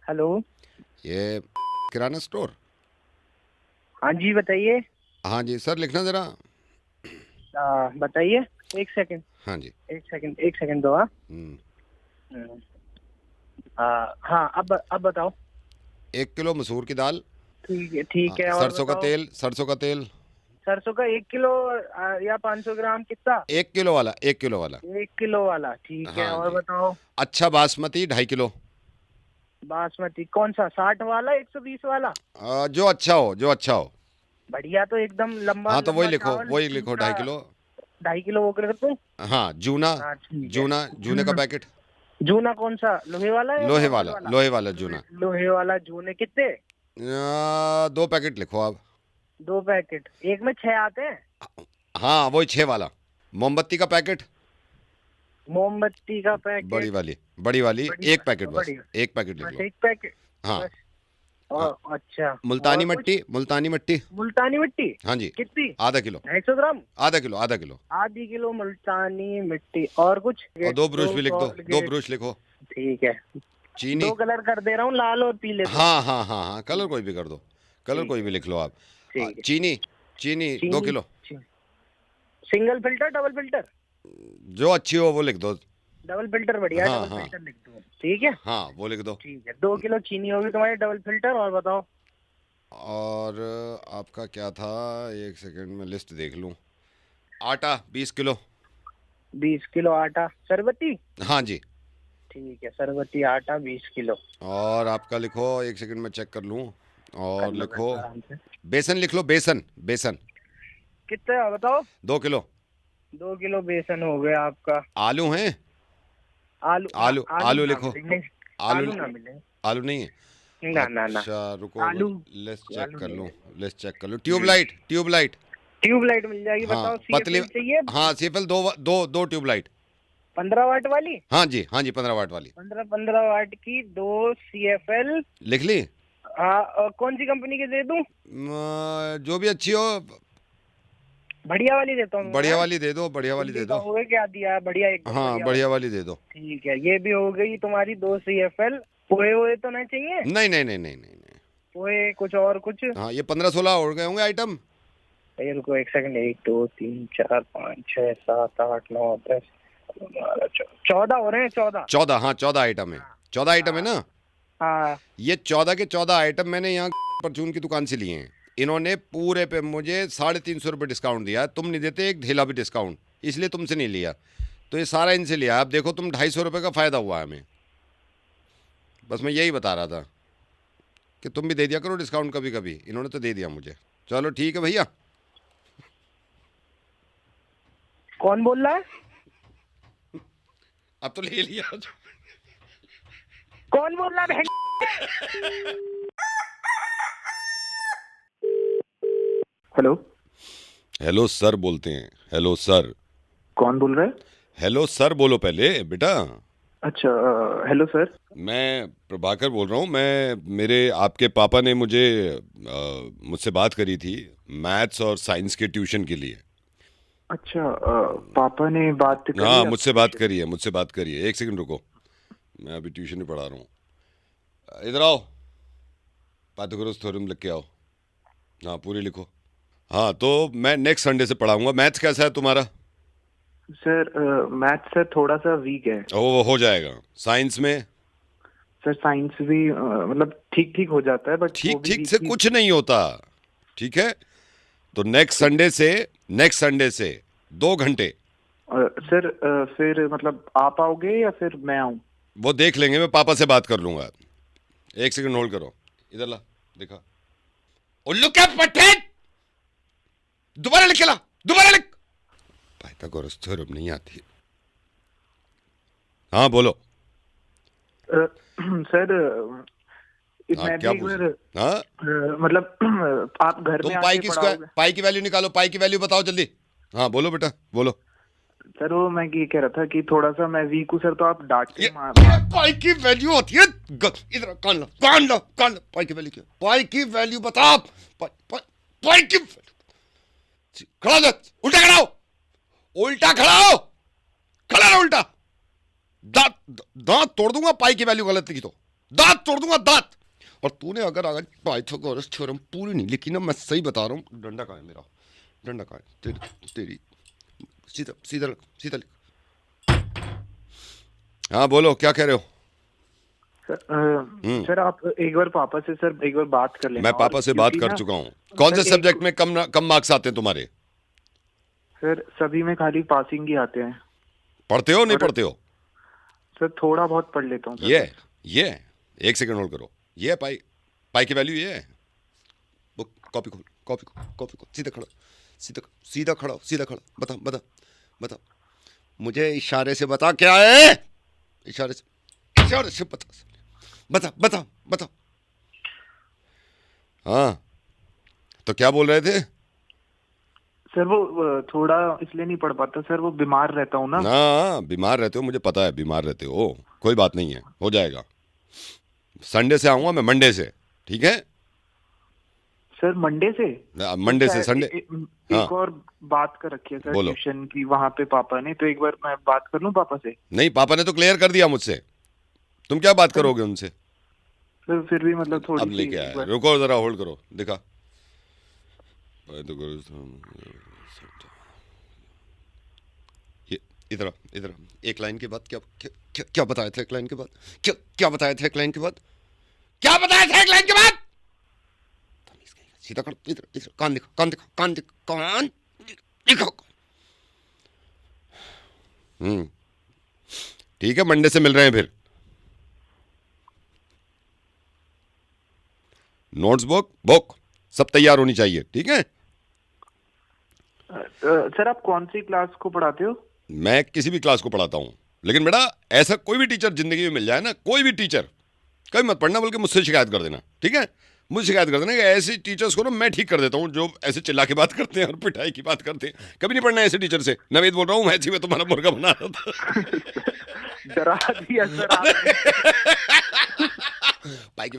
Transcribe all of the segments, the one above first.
Hello. ये किराना store. हाँ जी बताइए। हाँ जी सर, लिखना ज़रा। बताइए। एक सेकंड। हाँ जी। एक सेकंड दो। हाँ। हम्म, हम्म, हाँ अब बताओ। 1 किलो मसूर की दाल। ठीक है और सरसों का बताओ। तेल, सरसों का तेल। सरसों का 1 किलो या 500 ग्राम कितना? 1 किलो वाला, 1 किलो वाला। 1 किलो वाला ठीक है हाँ और जी। बताओ। अच्छा बासमती 2.5 किलो। बासमती कौन सा, 60 वाला 120 वाला? जो अच्छा हो, जो अच्छा हो। बढ़िया तो एकदम लंबा हाँ तो वही लंबा लिखो, चावल वही लिखो पूरा। 2.5 किलो। 2.5 किलो वो कर दूँ? हाँ जूना। हाँ ठीक है। जूना, जूने का जूना। पैकेट। जूना कौन सा, लोहे वाला या लोहे नॉर्मल वाला, वाला? लोहे वाला जूना। लोहे वाला जूने कितने? 2 पैकेट लिखो आप। 2 पैकेट, एक में 6 आते हैं। हाँ वही 6 वाला। मोमबत्ती का पैकेट। मोमबत्ती का बड़ी पैकेट। वाली, बड़ी वाली। बड़ी। 1 पैकेट बस। बड़ी। 1 पैकेट लिख बस लो। 1 पैकेट। हाँ। बस। और अच्छा। और मुल्तानी कुछ? मट्टी, मुल्तानी मट्टी। मुल्तानी मिट्टी। हाँ जी। कितनी? आधा किलो। 250 ग्राम। आधा किलो, आधा किलो। ½ किलो मुल्तानी मिट्टी। और कुछ? और 2 ब्रुश दो भी लिख दो, दो कोलगेट। ब्रुश लिखो। ठीक है। चीनी। 2 कलर कर दे रहा हूँ, लाल और पीले दो। हाँ हाँ हाँ हाँ, कलर कोई भी कर दो। कलर ठीक कोई है। भी लिख लो आप। ठीक है। चीनी। चीनी दो चीनी। Kilo single filter double filter? जो अच्छी हो वो लिख दो। डबल फिल्टर बढ़िया है, हाँ डबल हाँ फिल्टर लिख दूँ ठीक है। हाँ, वो लिख दो। ठीक है, 2 किलो चीनी होगी तुम्हारी डबल फिल्टर। और बताओ। और आपका क्या था? एक सेकंड में लिस्ट देख लूँ। आटा 20 किलो। 20 किलो आटा सरबती। हाँ जी। ठीक है, सरबती आटा 20 किलो। और आपका लिखो, एक सेकंड में चेक कर लूँ। कर और लो कर लिखो, लो आराम से। बेसन लिख लो, बेसन, बेसन। कितना बताओ? 2 किलो। 2 किलो बेसन हो गया आपका। आलू हैं? आलू, हाँ आलू, आलू आलू ना लिखो। मिलेंगे। आलू। आलू ना मिलेंगे। आलू नहीं है? ना ना ना। अच्छा रुको, मैं आलू। लिस्ट चेक आलू कर नहीं लूँ। मिलेंगे। लिस्ट चेक कर लूँ। Tubelight, tubelight. ट्यूबलाइट मिल जाएगी, हाँ बताओ पतली। सीएफएल चाहिए? हाँ सीफल दो, दो दो ट्यूबलाइट। 15 वाट वाली। हाँ जी, हाँ जी, 15 वाट वाली। 15 15 वाट की 2 CFL। लिख ली। हाँ, और कौन सी कंपनी के दे दूं? जो भी अच्छी हो। बढ़िया वाली देता हूँ बढ़िया मैं। वाली दे दो, बढ़िया वाली दिल्ली दे का दो। हो गया, क्या दिया है, बढ़िया एकदम हाँ बढ़िया बढ़िया वाली। वाली दे दो। ठीक है, ये भी हो गई तुम्हारी 2 CFL। पोए वोए तो नहीं चाहिए? नहीं नहीं नहीं नहीं नहीं नहीं। पोए कुछ और कुछ? हाँ ये 15-16 हो गए होंगे आइटम। ये रुको एक सेकंड, 1 2 3 4 5 6 7 8 9 10 14 हो रहे हैं, 14। 14, हाँ 14 आइटम है। 14 आइटम है हाँ। ना? हाँ। ये 14 के 14 आइटम मैंने यहाँ परचून की दुकान से लिए हैं। इन्होंने पूरे पे मुझे 350 रुपये डिस्काउंट दिया है। तुम नहीं देते एक ढेला भी डिस्काउंट, इसलिए तुमसे नहीं लिया। तो ये सारा इनसे लिया। अब देखो तुम 250 रुपये का फ़ायदा हुआ है हमें। बस मैं यही बता रहा था कि तुम भी दे दिया करो डिस्काउंट कभी कभी। इन्होंने तो दे दिया मुझे। चलो ठीक है भैया। कौन बोल रहा है? अब तो ले लिया। कौन बोल रहा है बहन? हेलो। हेलो सर बोलते हैं। Hello sir. कौन बोल रहा है? हेलो सर बोलो पहले बेटा। अच्छा। Hello sir. मैं प्रभाकर बोल रहा हूँ। मैं मेरे आपके पापा ने मुझसे बात करी थी मैथ्स और साइंस के ट्यूशन के लिए। अच्छा, पापा ने बात करी हाँ मुझसे आपके बात विषय में? करी है, मुझसे बात करी है। एक सेकंड रुको, मैं अभी ट्यूशन में पढ़ा रहा हूँ। इधर आओ, पाइथागोरस थ्योरम लिख के आओ। हाँ पूरी लिखो। हाँ तो मैं नेक्स्ट संडे से पढ़ाऊंगा। मैथ्स कैसा है तुम्हारा? सर मैथ सर थोड़ा सा वीक है। वो हो जाएगा। साइंस में? सर साइंस भी मतलब ठीक ठीक हो जाता है, बट वो ठीक भी ठीक वीक से ही। कुछ नहीं होता। ठीक है, तो ठीक है। नेक्स्ट संडे से 2 घंटे। सर फिर मतलब आप आओगे या फिर मैं आऊँ? वो देख लेंगे, मैं पापा से बात कर लूंगा। एक सेकंड होल्ड करो। इधर ला, देखा। उल्लू क्या पट्टे, दोबारा लिख के ला, दोबारा लिख। पाइथागोरस थ्योरम नहीं आती। हाँ बोलो। सर हाँ मैं भी क्या एक पूछ बार रहे? हाँ मतलब आप घर में तुम आके पढ़ाओगे? पाई की वैल्यू निकालो, पाई की वैल्यू बताओ जल्दी। हाँ बोलो बेटा बोलो। सर वो मैं ये कह रहा था कि थोड़ा सा मैं वीक हूँ सर, तो आप डांट ये के ये मार दो। पाई की वैल्यू होती है। इधर कान लो, कान लो, कान लो। पाई की वैल्यू क्या? पाई की वैल्यू बताओ। पाई पाई पाई की खड़ा हो जा, उल्टा खड़ा हो, उल्टा खड़ा हो, खड़ा रहो उल्टा। दांत दांत तोड़ दूंगा पाई की वैल्यू गलत लिखी तो। दांत तोड़ दूंगा दांत। और तूने अगर आज पाइथागोरस थ्योरम पूरी नहीं लिखी ना, मैं सही बता रहा हूँ। डंडा कहाँ है मेरा, डंडा कहाँ है तेरी सीधा सीधा सीधा लिख। हाँ बोलो, क्या कह रहे हो? सर आप एक बार पापा से सर एक बार बात कर लेना। मैं पापा से बात कर चुका हूँ। कौन से सब्जेक्ट में कम मार्क्स आते हैं तुम्हारे? सर सभी में खाली पासिंग ही आते हैं। पढ़ते हो नहीं पढ़ते हो? सर थोड़ा बहुत पढ़ लेता हूँ। ये एक सेकंड होल्ड करो। ये पाई की वैल्यू ये है। बुक कॉपी खोल सीधा खड़ा, सीधा खड़ा। बता मुझे इशारे से बता क्या है। इशारे से बता। हाँ तो क्या बोल रहे थे? सर वो थोड़ा इसलिए नहीं पढ़ पाता सर, वो बीमार रहता हूँ ना। बीमार रहते हो, मुझे पता है बीमार रहते हो। कोई बात नहीं है, हो जाएगा। संडे से आऊंगा मैं, मंडे से, ठीक है सर? मंडे से संडे। एक और बात कर रखी है सर ट्यूशन की वहाँ पे पापा ने, तो एक बार मैं बात कर लूँ पापा से? नहीं, पापा ने तो क्लियर कर दिया मुझसे, तुम क्या बात करोगे उनसे? सर फिर भी मतलब थोड़ी अब लेके आया, रुको जरा होल्ड करो, दिखा। इधर एक लाइन के बाद क्या बताया था? एक लाइन के बाद क्या बताया था? एक लाइन के बाद क्या बताया था? एक लाइन के बाद सीधा कर। इधर कान दिखा। ठीक है, मंडे से मिल रहे हैं फिर। नोट्स बुक सब तैयार होनी चाहिए, ठीक है? सर आप कौन सी क्लास को पढ़ाते हो? मैं किसी भी क्लास को पढ़ाता हूँ, लेकिन बेटा ऐसा कोई भी टीचर जिंदगी में मिल जाए ना, कोई भी टीचर, कभी मत पढ़ना, बल्कि मुझसे शिकायत कर देना, ठीक है? मुझे शिकायत कर देना कि ऐसे टीचर्स को ना मैं ठीक कर देता हूँ जो ऐसे चिल्ला के बात करते हैं और पिटाई की बात करते हैं। कभी नहीं पढ़ना ऐसे टीचर से। नवेद बोल रहा हूँ, मैथी में तुम्हारा मुर्गा बना रहा था। डरा दिया सर आपने। पाई की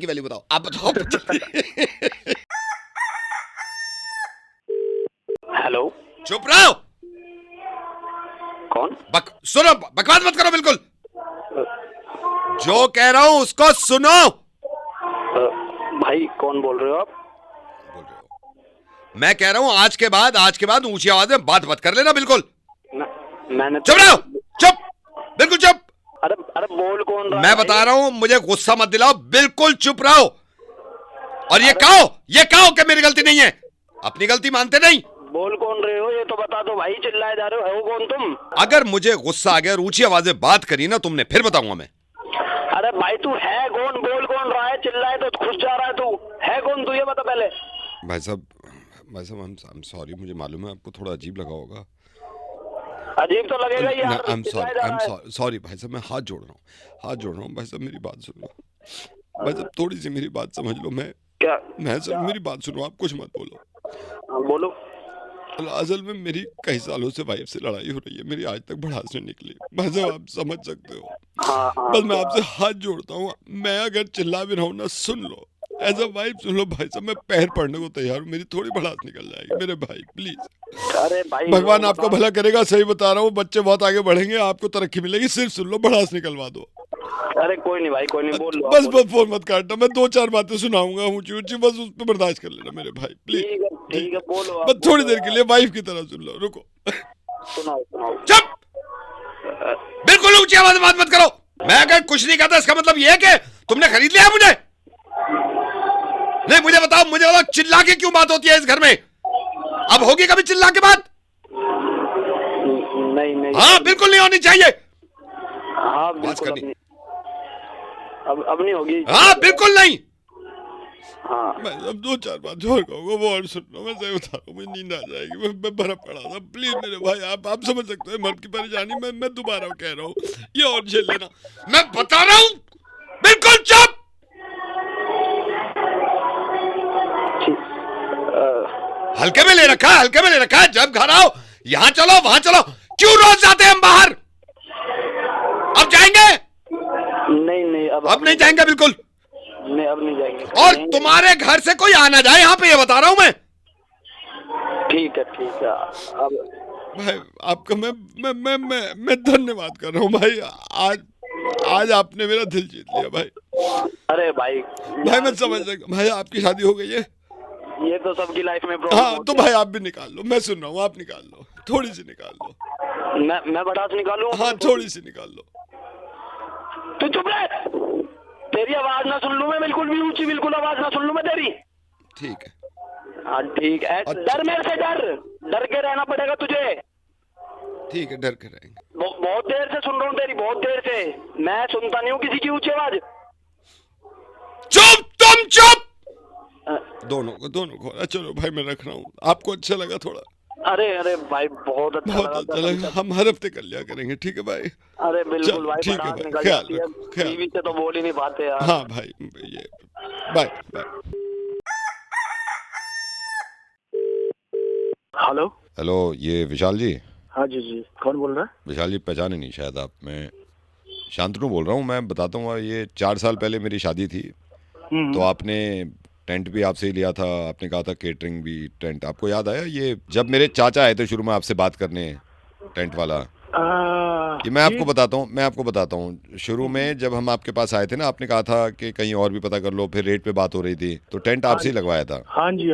वैल्यू बताओ, आप बताओ। हेलो, चुप रहो। कौन? सुनो, बकवास मत करो बिल्कुल। जो कह रहा हूं उसको सुनो। भाई कौन बोल रहे हो आप? मैं कह रहा हूं आज के बाद ऊंची आवाज में बात मत कर लेना बिल्कुल। मैंने चुप रहो, बिल्कुल चुप। अरे बोल कौन रहा है? मैं बता रहा हूं, मुझे गुस्सा मत दिलाओ, बिल्कुल चुप रहो। और ये कहो कि मेरी गलती नहीं है, अपनी गलती मानते नहीं। बोल कौन रहे हो ये तो बता दो भाई, चिल्लाए जा रहे हो कौन तुम? अगर मुझे गुस्सा आ गया और ऊंची आवाज में बात करी ना तुमने, फिर बताऊंगा मैं। अरे भाई तू है कौन? बोल कौन रहा है? चिल्लाए तो खुश जा रहा है, तू है कौन? तू ये बता पहले। भाई साहब आई एम सॉरी, मुझे मालूम है आपको थोड़ा अजीब लगा होगा। अजीब तो लगेगा यार। आई एम सॉरी भाई साहब, मैं हाथ जोड़ रहा हूँ भाई साहब, मेरी बात सुन लो भाई साहब, थोड़ी सी मेरी बात समझ लो। मेरी बात सुनो, आप कुछ मत बोलो। बोलो। असल में मेरी कई सालों से वाइफ से लड़ाई हो रही है, मेरी आज तक भड़ास नहीं निकली भाई साहब, आप समझ सकते हो। बस मैं आपसे हाथ जोड़ता हूँ, मैं अगर चिल्ला भी रहा हूँ ना, सुन लो, एज अ वाइफ सुन लो भाई साहब, मैं पैर पड़ने को तैयार हूँ, मेरी थोड़ी भड़ास निकल जाएगी मेरे भाई, प्लीज। अरे भाई भगवान आपका भला करेगा, सही बता रहा हूँ, बच्चे बहुत आगे बढ़ेंगे, आपको तरक्की मिलेगी, सिर्फ सुन लो, भड़ास निकलवा दो। अरे कोई नहीं भाई, कोई नहीं, बोल लो। बस फोन मत काटना, मैं 2-4 बातें सुनाऊंगा ऊंची, बस उस पर बर्दाश्त कर लेना मेरे भाई, प्लीज। ठीक है बोलो। बस थोड़ी देर के लिए वाइफ की तरह सुन लो, रुको। सुनाओ। चुप, बिल्कुल ऊंची आवाज में बात मत करो। मैं अगर कुछ नहीं कहता इसका मतलब ये है कि तुमने खरीद लिया मुझे। नहीं, मुझे बताओ चिल्ला के क्यों बात होती है इस घर में? अब होगी कभी चिल्ला के बात? नहीं। हाँ बिल्कुल नहीं होनी चाहिए। हाँ बिल्कुल अब नहीं होगी। हाँ बिल्कुल नहीं। हाँ मैं अब 2-4 बात जोर कहूँगा, वो और सुन लो, मैं सही बता रहा हूँ, मुझे नींद आ जाएगी, मैं बर्फ पड़ा था, प्लीज मेरे भाई, आप समझ सकते हो मर्द की परेशानी। मैं दोबारा कह रहा हूँ, ये और झेल लेना, मैं बता रहा हूँ, बिल्कुल चुप। हल्के में ले रखा है, जब घर आओ यहाँ चलो वहां चलो, क्यों रोज जाते हैं हम बाहर? अब जाएंगे? नहीं अब नहीं जाएंगे बिल्कुल नहीं, अब नहीं जाएंगे। और तुम्हारे घर से कोई आना जाए यहाँ पे, ये बता रहा हूँ मैं। ठीक है अब भाई आपका मैं धन्यवाद कर रहा हूँ भाई, आज आपने मेरा दिल जीत लिया भाई। अरे भाई मैं समझ सकता भाई, आपकी शादी हो गई है, ये तो सबकी लाइफ में हाँ, तो भाई आप भी निकाल लो, मैं सुन रहा हूँ, आप निकाल लो, थोड़ी सी निकाल लो। मैं बड़ास निकालूं? हाँ, थोड़ी सी निकाल लो। तू चुप रह, तेरी आवाज ना सुन लूं मैं, बिल्कुल भी ऊंची बिल्कुल आवाज ना सुन लूं मैं तेरी। ठीक है, हाँ ठीक है। डर मेरे से, डर के रहना पड़ेगा तुझे। ठीक है, डर के रहेंगे। बहुत देर से सुन रहा हूँ तेरी, बहुत देर से। मैं सुनता नहीं हूँ किसी की ऊंची आवाज। चुप, तुम चुप। दोनों को चलो भाई, मैं रख रहा हूँ, आपको अच्छा लगा थोड़ा? अरे भाई बहुत अच्छा लगा। हम हर हफ्ते कर लिया करेंगे, ठीक है भाई? अरे बिल्कुल भाई, ठीक है भाई, ख्याल रखो, टीवी से तो बोल ही नहीं पाते यार। हाँ भाई, ये बाय बाय। हेलो हेलो, ये विशाल जी? हाँ जी, कौन बोल रहा है? विशाल जी पहचाने नहीं शायद आप, मैं शांतनु बोल रहा हूँ। मैं बताता हूँ, ये 4 साल पहले मेरी शादी थी, तो आपने टेंट भी आपसे ही लिया था, आपने कहा था केटरिंग भी, टेंट आपको याद आया? ये जब मेरे चाचा आए थे शुरू में आपसे बात करने, टेंट वाला, ये मैं आपको बताता हूँ। शुरू में जब हम आपके पास आए थे ना, आपने कहा था कि कहीं और भी पता कर लो, फिर रेट पे बात हो रही थी, तो टेंट आपसे ही लगवाया था। हाँ जी।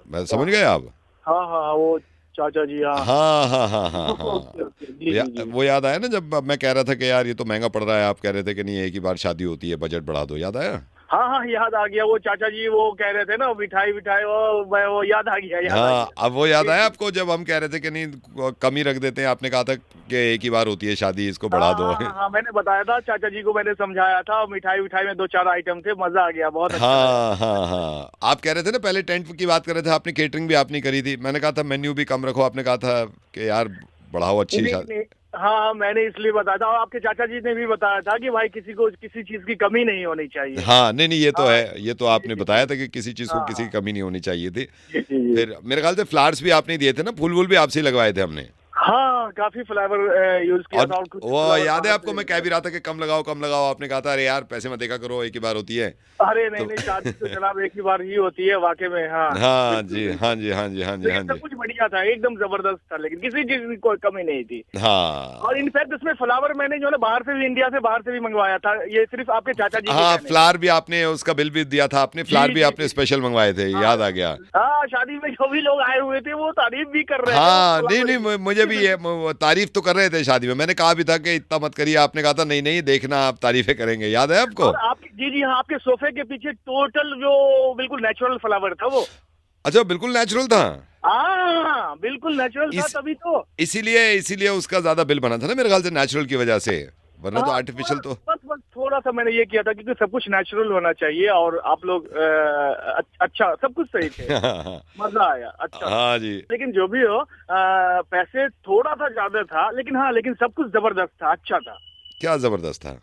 मैं समझ गए आप? हाँ वो चाचा जी। हाँ। वो याद आया ना, जब मैं कह रहा था कि यार ये तो महंगा पड़ रहा है, आप कह रहे थे कि नहीं एक ही बार शादी होती है, बजट बढ़ा दो, याद आया? हाँ याद आ गया। वो चाचा जी वो कह रहे थे ना मिठाई वो याद आ गया। हाँ, अब वो याद आया आपको जब हम कह रहे थे कि नहीं कम ही रख देते हैं, आपने कहा था कि एक ही बार होती है शादी, इसको बढ़ा दो। हाँ, मैंने बताया था चाचा जी को, मैंने समझाया था। मिठाई में 2-4 आइटम थे, मजा आ गया बहुत। हाँ। आप कह रहे थे ना पहले टेंट की बात कर रहे थे, आपने केटरिंग भी आपने करी थी, मैंने कहा था मेन्यू भी कम रखो, आपने कहा था कि यार बढ़ाओ, अच्छी शादी। हाँ, मैंने इसलिए बताया था, और आपके चाचा जी ने भी बताया था कि भाई किसी को किसी चीज की कमी नहीं होनी चाहिए। हाँ, नहीं ये तो है, ये तो आपने बताया था कि किसी चीज को किसी की कमी नहीं होनी चाहिए थी। फिर मेरे ख्याल से फ्लावर्स भी आपने दिए थे ना, फूल भी आपसे ही लगवाए थे हमने। हाँ, काफी फ्लेवर यूज किया था। वो याद है आपको, मैं कह भी रहा था कि कम लगाओ, आपने कहा था अरे यार पैसे मत देखा करो, एक ही बार होती है। अरे नहीं शादी तो जनाब एक ही बार ही होती है वाकई में। हाँ जी। सब कुछ बढ़िया था, एकदम जबरदस्त था, लेकिन किसी चीज की कोई कमी नहीं थी। हाँ, और इनफैक्ट उसमें फ्लावर मैंने जो है बाहर से भी, इंडिया से बाहर से भी मंगवाया था, ये सिर्फ आपके चाचा जी। हाँ, फ्लावर भी आपने, उसका बिल भी दिया था आपने, फ्लावर भी आपने स्पेशल मंगवाए थे, याद आ गया। हाँ, शादी में जो भी लोग आए हुए थे वो तारीफ भी कर रहे थे। हाँ, नहीं मुझे भी ये तारीफ तो कर रहे थे शादी में, मैंने कहा भी था कि इतना मत करिए, आपने कहा था नहीं देखना आप तारीफें करेंगे, याद है आपको? जी हाँ, आपके सोफे के पीछे टोटल जो बिल्कुल नेचुरल फ्लावर था वो। अच्छा, बिल्कुल नेचुरल था? हाँ, बिल्कुल नेचुरल था, तभी तो इसीलिए उसका ज्यादा बिल बना था ना मेरे ख्याल से, नेचुरल की वजह से, वरना तो आर्टिफिशियल तो। बस थोड़ा सा मैंने ये किया था क्योंकि सब कुछ नेचुरल होना चाहिए, और आप लोग अच्छा, सब कुछ सही थे। मजा आया, अच्छा। हाँ जी, लेकिन जो भी हो, पैसे थोड़ा सा ज्यादा था, लेकिन सब कुछ जबरदस्त था, अच्छा था। क्या जबरदस्त था?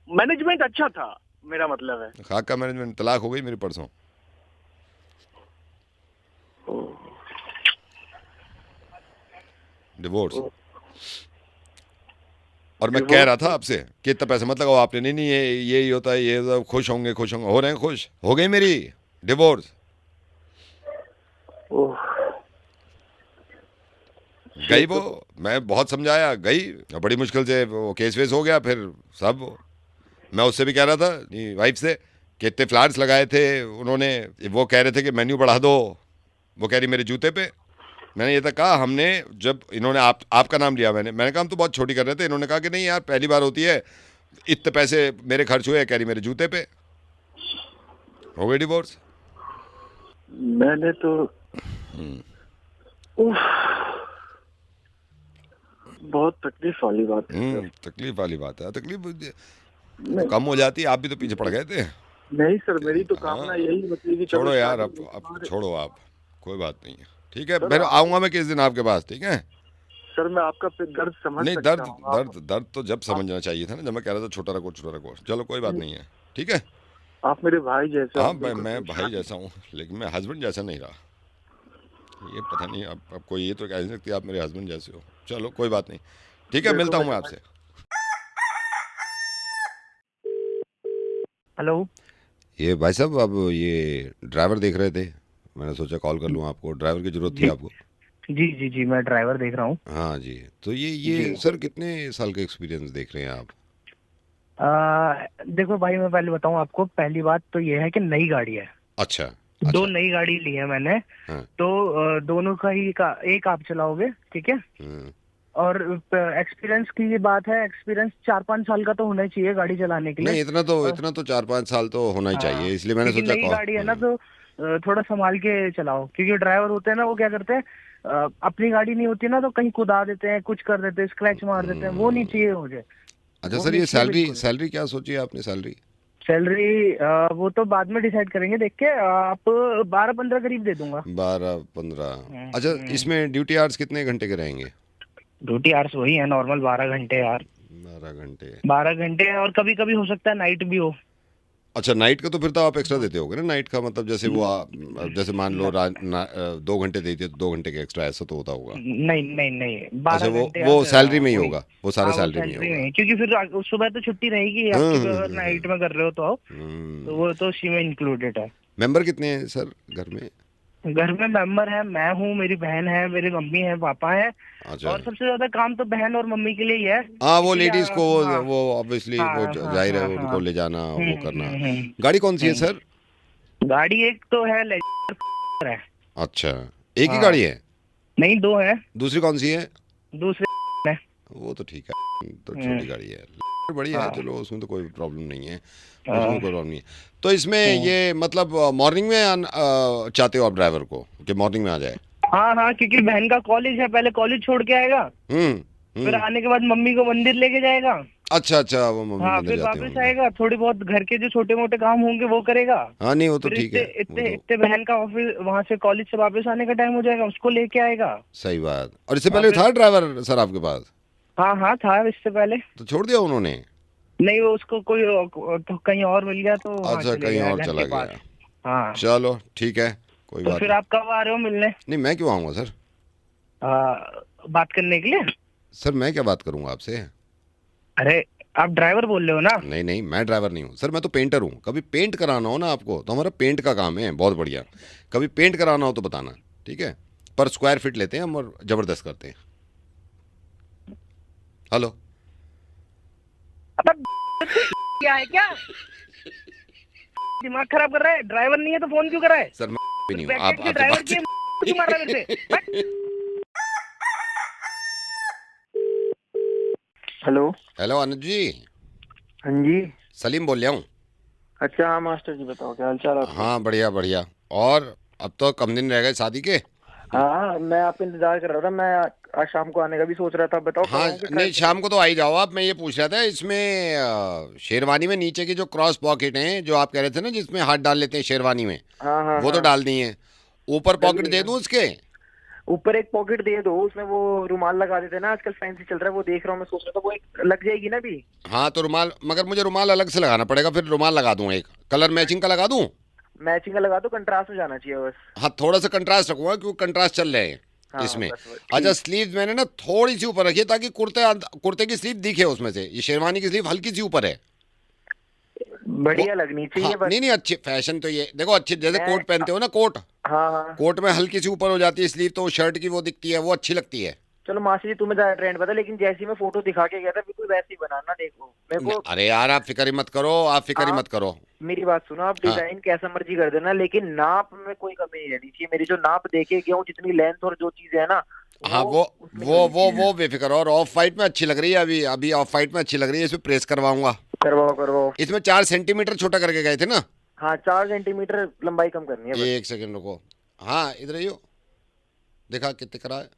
मैनेजमेंट अच्छा था, मेरा मतलब है। खाक का मैनेजमेंट। तलाक हो गई मेरी परसों। डिवोर्स। और मैं कह रहा था आपसे कि इतना पैसा मत लगाओ, आपने नहीं ये ही होता है, ये खुश होंगे, हो रहे हैं खुश, हो गई मेरी डिवोर्स। गई वो, मैं बहुत समझाया, गई, बड़ी मुश्किल से वो केस वेस हो गया, फिर सब। मैं उससे भी कह रहा था वाइफ से कि इतने फ्लावर्स लगाए थे उन्होंने, वो कह रहे थे कि मेन्यू बढ़ा दो, वो कह रही मेरे जूते पे। मैंने ये तक कहा, हमने जब इन्होंने आपका नाम लिया, मैंने कहा हम तो बहुत छोटी कर रहे थे, इन्होंने कहा कि नहीं यार पहली बार होती है, इतने पैसे मेरे खर्च हुए, कह रही मेरे जूते पे। हो गई डिवोर्स। मैंने तो बहुत तकलीफ वाली बात है। तकलीफ वाली बात है, तकलीफ कम हो जाती है, आप भी तो पीछे पड़ गए थे। नहीं सर, मेरी तो कामना यही होती है। छोड़ो यार, अब छोड़ो आप, कोई बात नहीं है, ठीक है? मैं आऊंगा मैं किस दिन आपके पास, ठीक है सर? मैं आपका दर्द समझ नहीं, दर्द तो जब समझना चाहिए था ना, जब मैं कह रहा था छोटा रखो। चलो कोई बात नहीं है, ठीक है? आप मेरे भाई जैसे। हाँ, मैं भाई जैसा हूँ, लेकिन मैं हस्बैंड जैसा नहीं रहा। ये पता नहीं, अब कोई ये तो कह नहीं सकती आप मेरे हस्बैंड जैसे हो। चलो कोई बात नहीं, ठीक है, मिलता हूँ मैं आपसे। हेलो, ये भाई साहब, अब ये ड्राइवर देख रहे थे, मैंने सोचा कॉल कर लूँ आपको। ड्राइवर की जरूरत थी आपको? जी, मैं ड्राइवर देख रहा हूँ। हाँ जी, तो ये सर कितने साल का एक्सपीरियंस देख रहे हैं आप? देखो भाई, मैं पहले बताऊं आपको, पहली बात तो ये है कि नई गाड़ी है। अच्छा, दो नई गाड़ी ली है मैंने। हाँ। तो दोनों का ही एक आप चलाओगे, ठीक है। और एक्सपीरियंस की ये बात है, एक्सपीरियंस 4-5 साल का तो होना ही चाहिए गाड़ी चलाने के लिए। नहीं, इतना तो 4-5 साल तो होना ही चाहिए, इसलिए मैंने क्योंकि सोचा नई गाड़ी है ना, तो थोड़ा संभाल के चलाओ, क्योंकि ड्राइवर होते हैं ना, वो क्या करते हैं, अपनी गाड़ी नहीं होती ना तो कहीं कुदा देते हैं, कुछ कर देते हैं, स्क्रैच मार देते हैं, वो नहीं चाहिए मुझे। अच्छा सर, ये सैलरी क्या सोची है आपने? सैलरी वो तो बाद में डिसाइड करेंगे देख के। आप 12-15 करीब दे दूंगा। 12-15। अच्छा, इसमें ड्यूटी आवर्स कितने घंटे के रहेंगे? ड्यूटी आवर्स वही है नॉर्मल, 12 घंटे यार। 12 घंटे, और कभी कभी हो सकता है नाइट भी हो। अच्छा, नाइट का तो फिर तो आप एक्स्ट्रा देते होगे ना? नाइट का मतलब जैसे वो जैसे मान लो 2 घंटे देते तो 2 घंटे के एक्स्ट्रा, ऐसा तो होता होगा? नहीं 12 अच्छा, घंटे वो सैलरी में ही होगा, वो सारा सैलरी में ही होगा। क्योंकि फिर सुबह तो छुट्टी रहेगी आपकी, अगर नाइट में कर रहे हो तो वो तो उसी में इंक्लूडेड है। मेंबर कितने हैं सर घर में? घर में मेंबर है, मैं हूँ, मेरी बहन है, मेरी मम्मी है, पापा है। अच्छा। और सबसे ज्यादा काम तो बहन और मम्मी के लिए ही है। हाँ, वो लेडीज को वो ऑब्वियसली वो जाहिर है, उनको ले जाना, वो करना। गाड़ी कौन सी है सर? गाड़ी एक तो है लेजेंडर है। अच्छा, एक ही गाड़ी है? नहीं, 2 है। दूसरी कौन सी है? दूसरी है। वो तो ठीक है, तो छोटी गाड़ी है, बढ़िया है, चलो उसमें तो कोई प्रॉब्लम नहीं है, उसमें कोई प्रॉब्लम नहीं है। तो इसमें ये मतलब मॉर्निंग में चाहते हो आप ड्राइवर को कि मॉर्निंग में आ जाए? हाँ, क्योंकि बहन का कॉलेज है, पहले कॉलेज छोड़ के आएगा। फिर आने के बाद मम्मी को मंदिर लेके जाएगा। अच्छा, वो मम्मी मंदिर फिर जाती वापस आएगा, थोड़ी बहुत घर के जो छोटे मोटे काम होंगे वो करेगा। हाँ, नहीं वो तो ठीक है। इतने बहन का ऑफिस, वहाँ से कॉलेज से वापस आने का टाइम हो जाएगा, उसको लेके आएगा। सही बात। और इससे पहले था ड्राइवर सर आपके पास? हाँ था इससे पहले। तो छोड़ दिया उन्होंने? नहीं, वो उसको कोई तो कहीं और मिल गया तो अच्छा, कहीं और चला गया। हाँ, चलो ठीक है, कोई बात। फिर आप कब आ रहे हो मिलने? नहीं, मैं क्यों आऊंगा सर बात करने के लिए? सर मैं क्या बात करूंगा आपसे? अरे, आप ड्राइवर बोल रहे हो ना? नहीं, मैं ड्राइवर नहीं हूँ सर, मैं तो पेंटर हूँ। कभी पेंट कराना हो ना आपको, तो हमारा पेंट का काम है, बहुत बढ़िया। कभी पेंट कराना हो तो बताना, ठीक है? पर स्क्वायर फीट लेते हैं हम, और जबरदस्त करते हैं। हेलो, क्या है, क्या दिमाग खराब कर रहा है? ड्राइवर नहीं है तो फोन क्यों कर रहा है? सर मैं भी नहीं हूँ, आप ड्राइवर की क्यों मार रहा है मेरे से? हेलो अनुज जी। हाँ जी, सलीम बोल रहा हूँ। अच्छा, हाँ मास्टर जी, बताओ क्या हाल चाल है? हाँ, बढ़िया। और अब तो कम दिन रह गए शादी के। हाँ, मैं आपका इंतजार कर रहा था, मैं आज शाम को आने का भी सोच रहा था। बताओ। हाँ, नहीं शाम को तो आ ही जाओ आप। मैं ये पूछ रहा था, इसमें शेरवानी में नीचे की जो क्रॉस पॉकेट हैं, जो आप कह रहे थे ना जिसमें हाथ डाल लेते हैं शेरवानी में, हाँ, वो तो डाल दी है। ऊपर पॉकेट दे दूं उसके? ऊपर एक पॉकेट दे दो, उसमें वो रुमाल लगा देते हैं ना, आजकल फैंसी चल रहा है, वो देख रहा हूँ मैं, सोच रहा था वो एक लग जाएगी ना भी। हाँ, तो रुमाल, मगर मुझे रुमाल अलग से लगाना पड़ेगा, फिर रुमाल लगा दूं एक कलर मैचिंग का लगा दूं? मैचिंग का लगा दो, कंट्रास्ट हो जाना चाहिए बस। हाँ, थोड़ा सा कंट्रास्ट रखूंगा क्योंकि कंट्रास्ट चल रहे हैं इसमें। अच्छा, स्लीव मैंने ना थोड़ी सी ऊपर रखी है ताकि कुर्ते की स्लीव दिखे उसमें से। ये शेरवानी की स्लीव हल्की सी ऊपर है, बढ़िया लगनी चाहिए। हाँ, नहीं अच्छी फैशन तो ये देखो, अच्छी जैसे कोट पहनते हो ना, कोट, हाँ, कोट में हल्की सी ऊपर हो जाती है स्लीव, तो शर्ट की वो दिखती है, वो अच्छी लगती है। चलो मासी जी, तुम्हें ज्यादा ट्रेंड पता, लेकिन जैसी मैं फोटो दिखा के गया था बिल्कुल वैसी बनाना, देखो मेरे को। अरे यार, आप फिक्र ही मत करो, मेरी बात सुनो, आप डिजाइन कैसा मर्जी कर देना, लेकिन नाप में कोई कमी नहीं रहनी चाहिए। मेरी जो नाप देखे गया हूँ, जितनी लेंथ और जो चीजें है ना, हाँ, वो बेफिक्र। और ऑफ वाइट में अच्छी लग रही है, अभी ऑफ वाइट में अच्छी लग रही है, इसमें प्रेस करवाऊंगा। करवाओ। इसमें 4 सेंटीमीटर छोटा करके गए थे ना? हाँ, 4 सेंटीमीटर लंबाई कम करनी है। एक सेकंड रुको, हाँ इधर ही हो, देखा कितने करा है?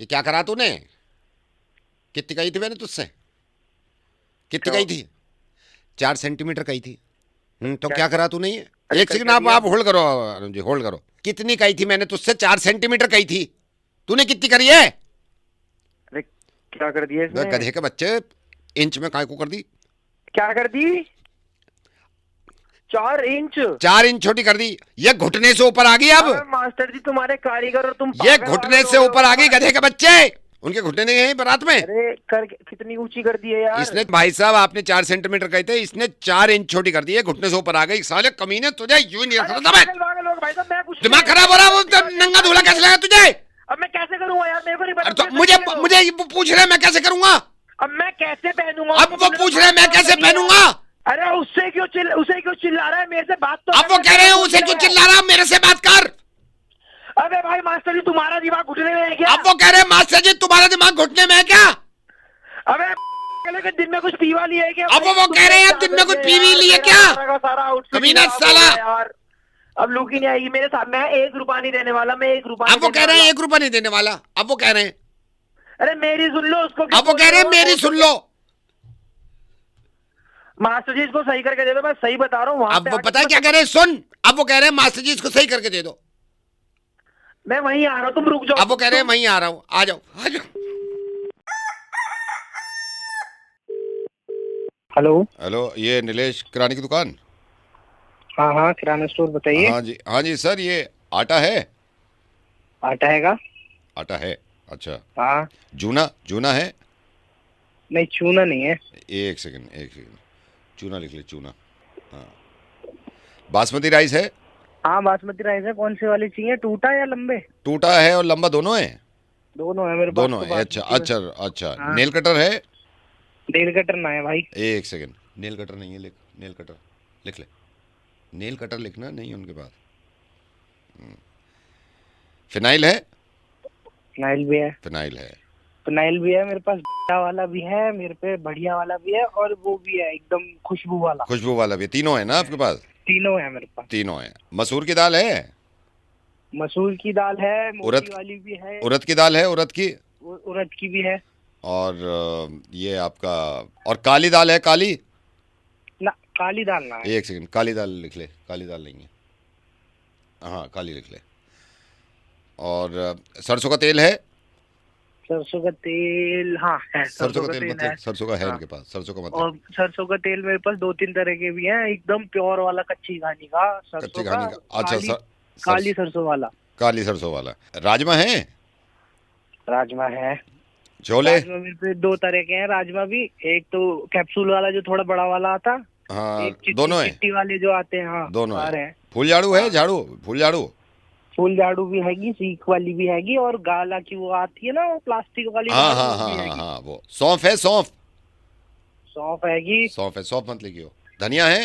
ये क्या करा तूने? कितनी कही थी मैंने तुझसे? कितनी कही थी? 4 सेंटीमीटर कही थी। तो क्या करा तूने? ये एक सेकंड, आप होल्ड करो अरुण जी, होल्ड करो। कितनी कही थी मैंने तुझसे? 4 सेंटीमीटर कही थी, तूने कितनी करी है? अरे क्या कर दिया इसने? गधे के बच्चे, इंच में काय को कर दी? क्या कर दी? 4 इंच छोटी कर दी। ये घुटने से ऊपर आ गई अब। मास्टर जी, तुम्हारे कारीगर और तुम, ये घुटने से ऊपर आ गई, गधे के बच्चे, उनके घुटने नहीं है बारात में। अरे कितनी ऊंची कर दी है यार इसने। भाई साहब, आपने 4 सेंटीमीटर कही थे, इसने 4 इंच छोटी कर दी है, घुटने से ऊपर आ गई। साले कमीने, तुझे यूं नहीं रखता था मैं। दिमाग खराब हो रहा है, नंगा धूला कैसे लगा तुझे? अब मैं कैसे करूंगा यार, मेरे को नहीं पता। तो मुझे पूछ रहे, मैं कैसे करूंगा? अब मैं कैसे पहनूंगा? अब वो पूछ रहे मैं कैसे पहनूंगा? अरे उसे क्यों चिल्ला रहा है? मेरे से बात तो अब वो कह रहे हैं उसे क्यों चिल्ला रहा, मेरे से बात कर। अबे भाई मास्टर जी तुम्हारा दिमाग घुटने में है क्या? अब वो कह रहे हैं मास्टर जी तुम्हारा दिमाग घुटने में है क्या? अबे दिन में कुछ पीवा लिया है क्या? अब वो कह रहे हैं दिन में कुछ पीवी ली है क्या? सारा कमीना साला। यार अब लुक ही नहीं आएगी मेरे साथ। मैं 1 रुपया नहीं देने वाला, मैं 1 रुपया। अब वो कह रहे हैं 1 रुपया नहीं देने वाला। अब वो कह रहे हैं अरे मेरी सुन लो उसको। अब वो कह रहे हैं मेरी सुन लो। मास्टर जी इसको सही करके दे दो, मैं सही बता रहा हूँ। अब वो पता है क्या कह रहे हैं, सुन। अब वो कह रहे हैं मास्टर जी इसको सही करके दे दो। मैं वहीं आ रहा हूँ, तुम रुक जाओ। अब वो कह रहे हैं वहीं आ रहा हूँ, आ जाओ आ जाओ। हेलो हेलो, ये नीलेश किराने की दुकान? हाँ हाँ किराना स्टोर बताइए। हाँ जी सर, ये आटा है? आटा हैगा? आटा है, अच्छा। हाँ। जूना है? नहीं चूना नहीं है। एक सेकंड चूना लिख ले, चूना। हाँ। बासमती राइस है? हाँ बासमती राइस है। कौन सी वाली चाहिए, टूटा या लंबे? टूटा है और लंबा दोनों है? दोनों है मेरे पास। दोनों है, अच्छा। हाँ। नेल कटर है? नेल कटर ना है भाई। एक सेकंड, नेल कटर नहीं है, लिख नेल कटर लिख ले। नेल कटर लिखना नहीं उनके पास। फिनाइल है? फिनाइल भी है। फिनाइल भी है मेरे पास। बढ़िया वाला भी है मेरे पे, बढ़िया वाला भी है, और वो भी है एकदम खुशबू वाला भी। तीनों है ना आपके पास? तीनों है मेरे पास। तीनों है। मसूर की दाल है? मसूर की दाल है, मोटी वाली भी है। उड़द की दाल है? उड़द की भी है। और ये आपका, और काली दाल है? काली ना, काली दाल ना है। एक सेकंड, काली दाल लिख ले। काली दाल नहीं है, हाँ काली लिख ले। और सरसों का तेल है? सरसों का तेल हाँ है। सरसों का तेल मतलब सरसों का है इनके पास? सरसों का मतलब? और सरसों का तेल मेरे पास 2-3 तरह के भी हैं। एकदम प्योर वाला कच्ची घानी का सरसों का। अच्छा, काली सरसों वाला। काली सरसों वाला। राजमा है? राजमा है। छोले? राजमा मेरे पे 2 तरह के हैं राजमा भी। एक तो कैप्सूल वाला जो थोड़ा बड़ा वाला आता। हाँ, एक दोनों है? चिट्टी वाले जो आते हैं। हाँ दोनों है। फूल झाड़ू है? फूल झाड़ू भी हैगी, सीख वाली भी हैगी, और गाला की वो आती है ना, वो प्लास्टिक वाली। हाँ, वो सौंफ है? सौंफ हैगी। सौंफ मत लिखियो। धनिया है?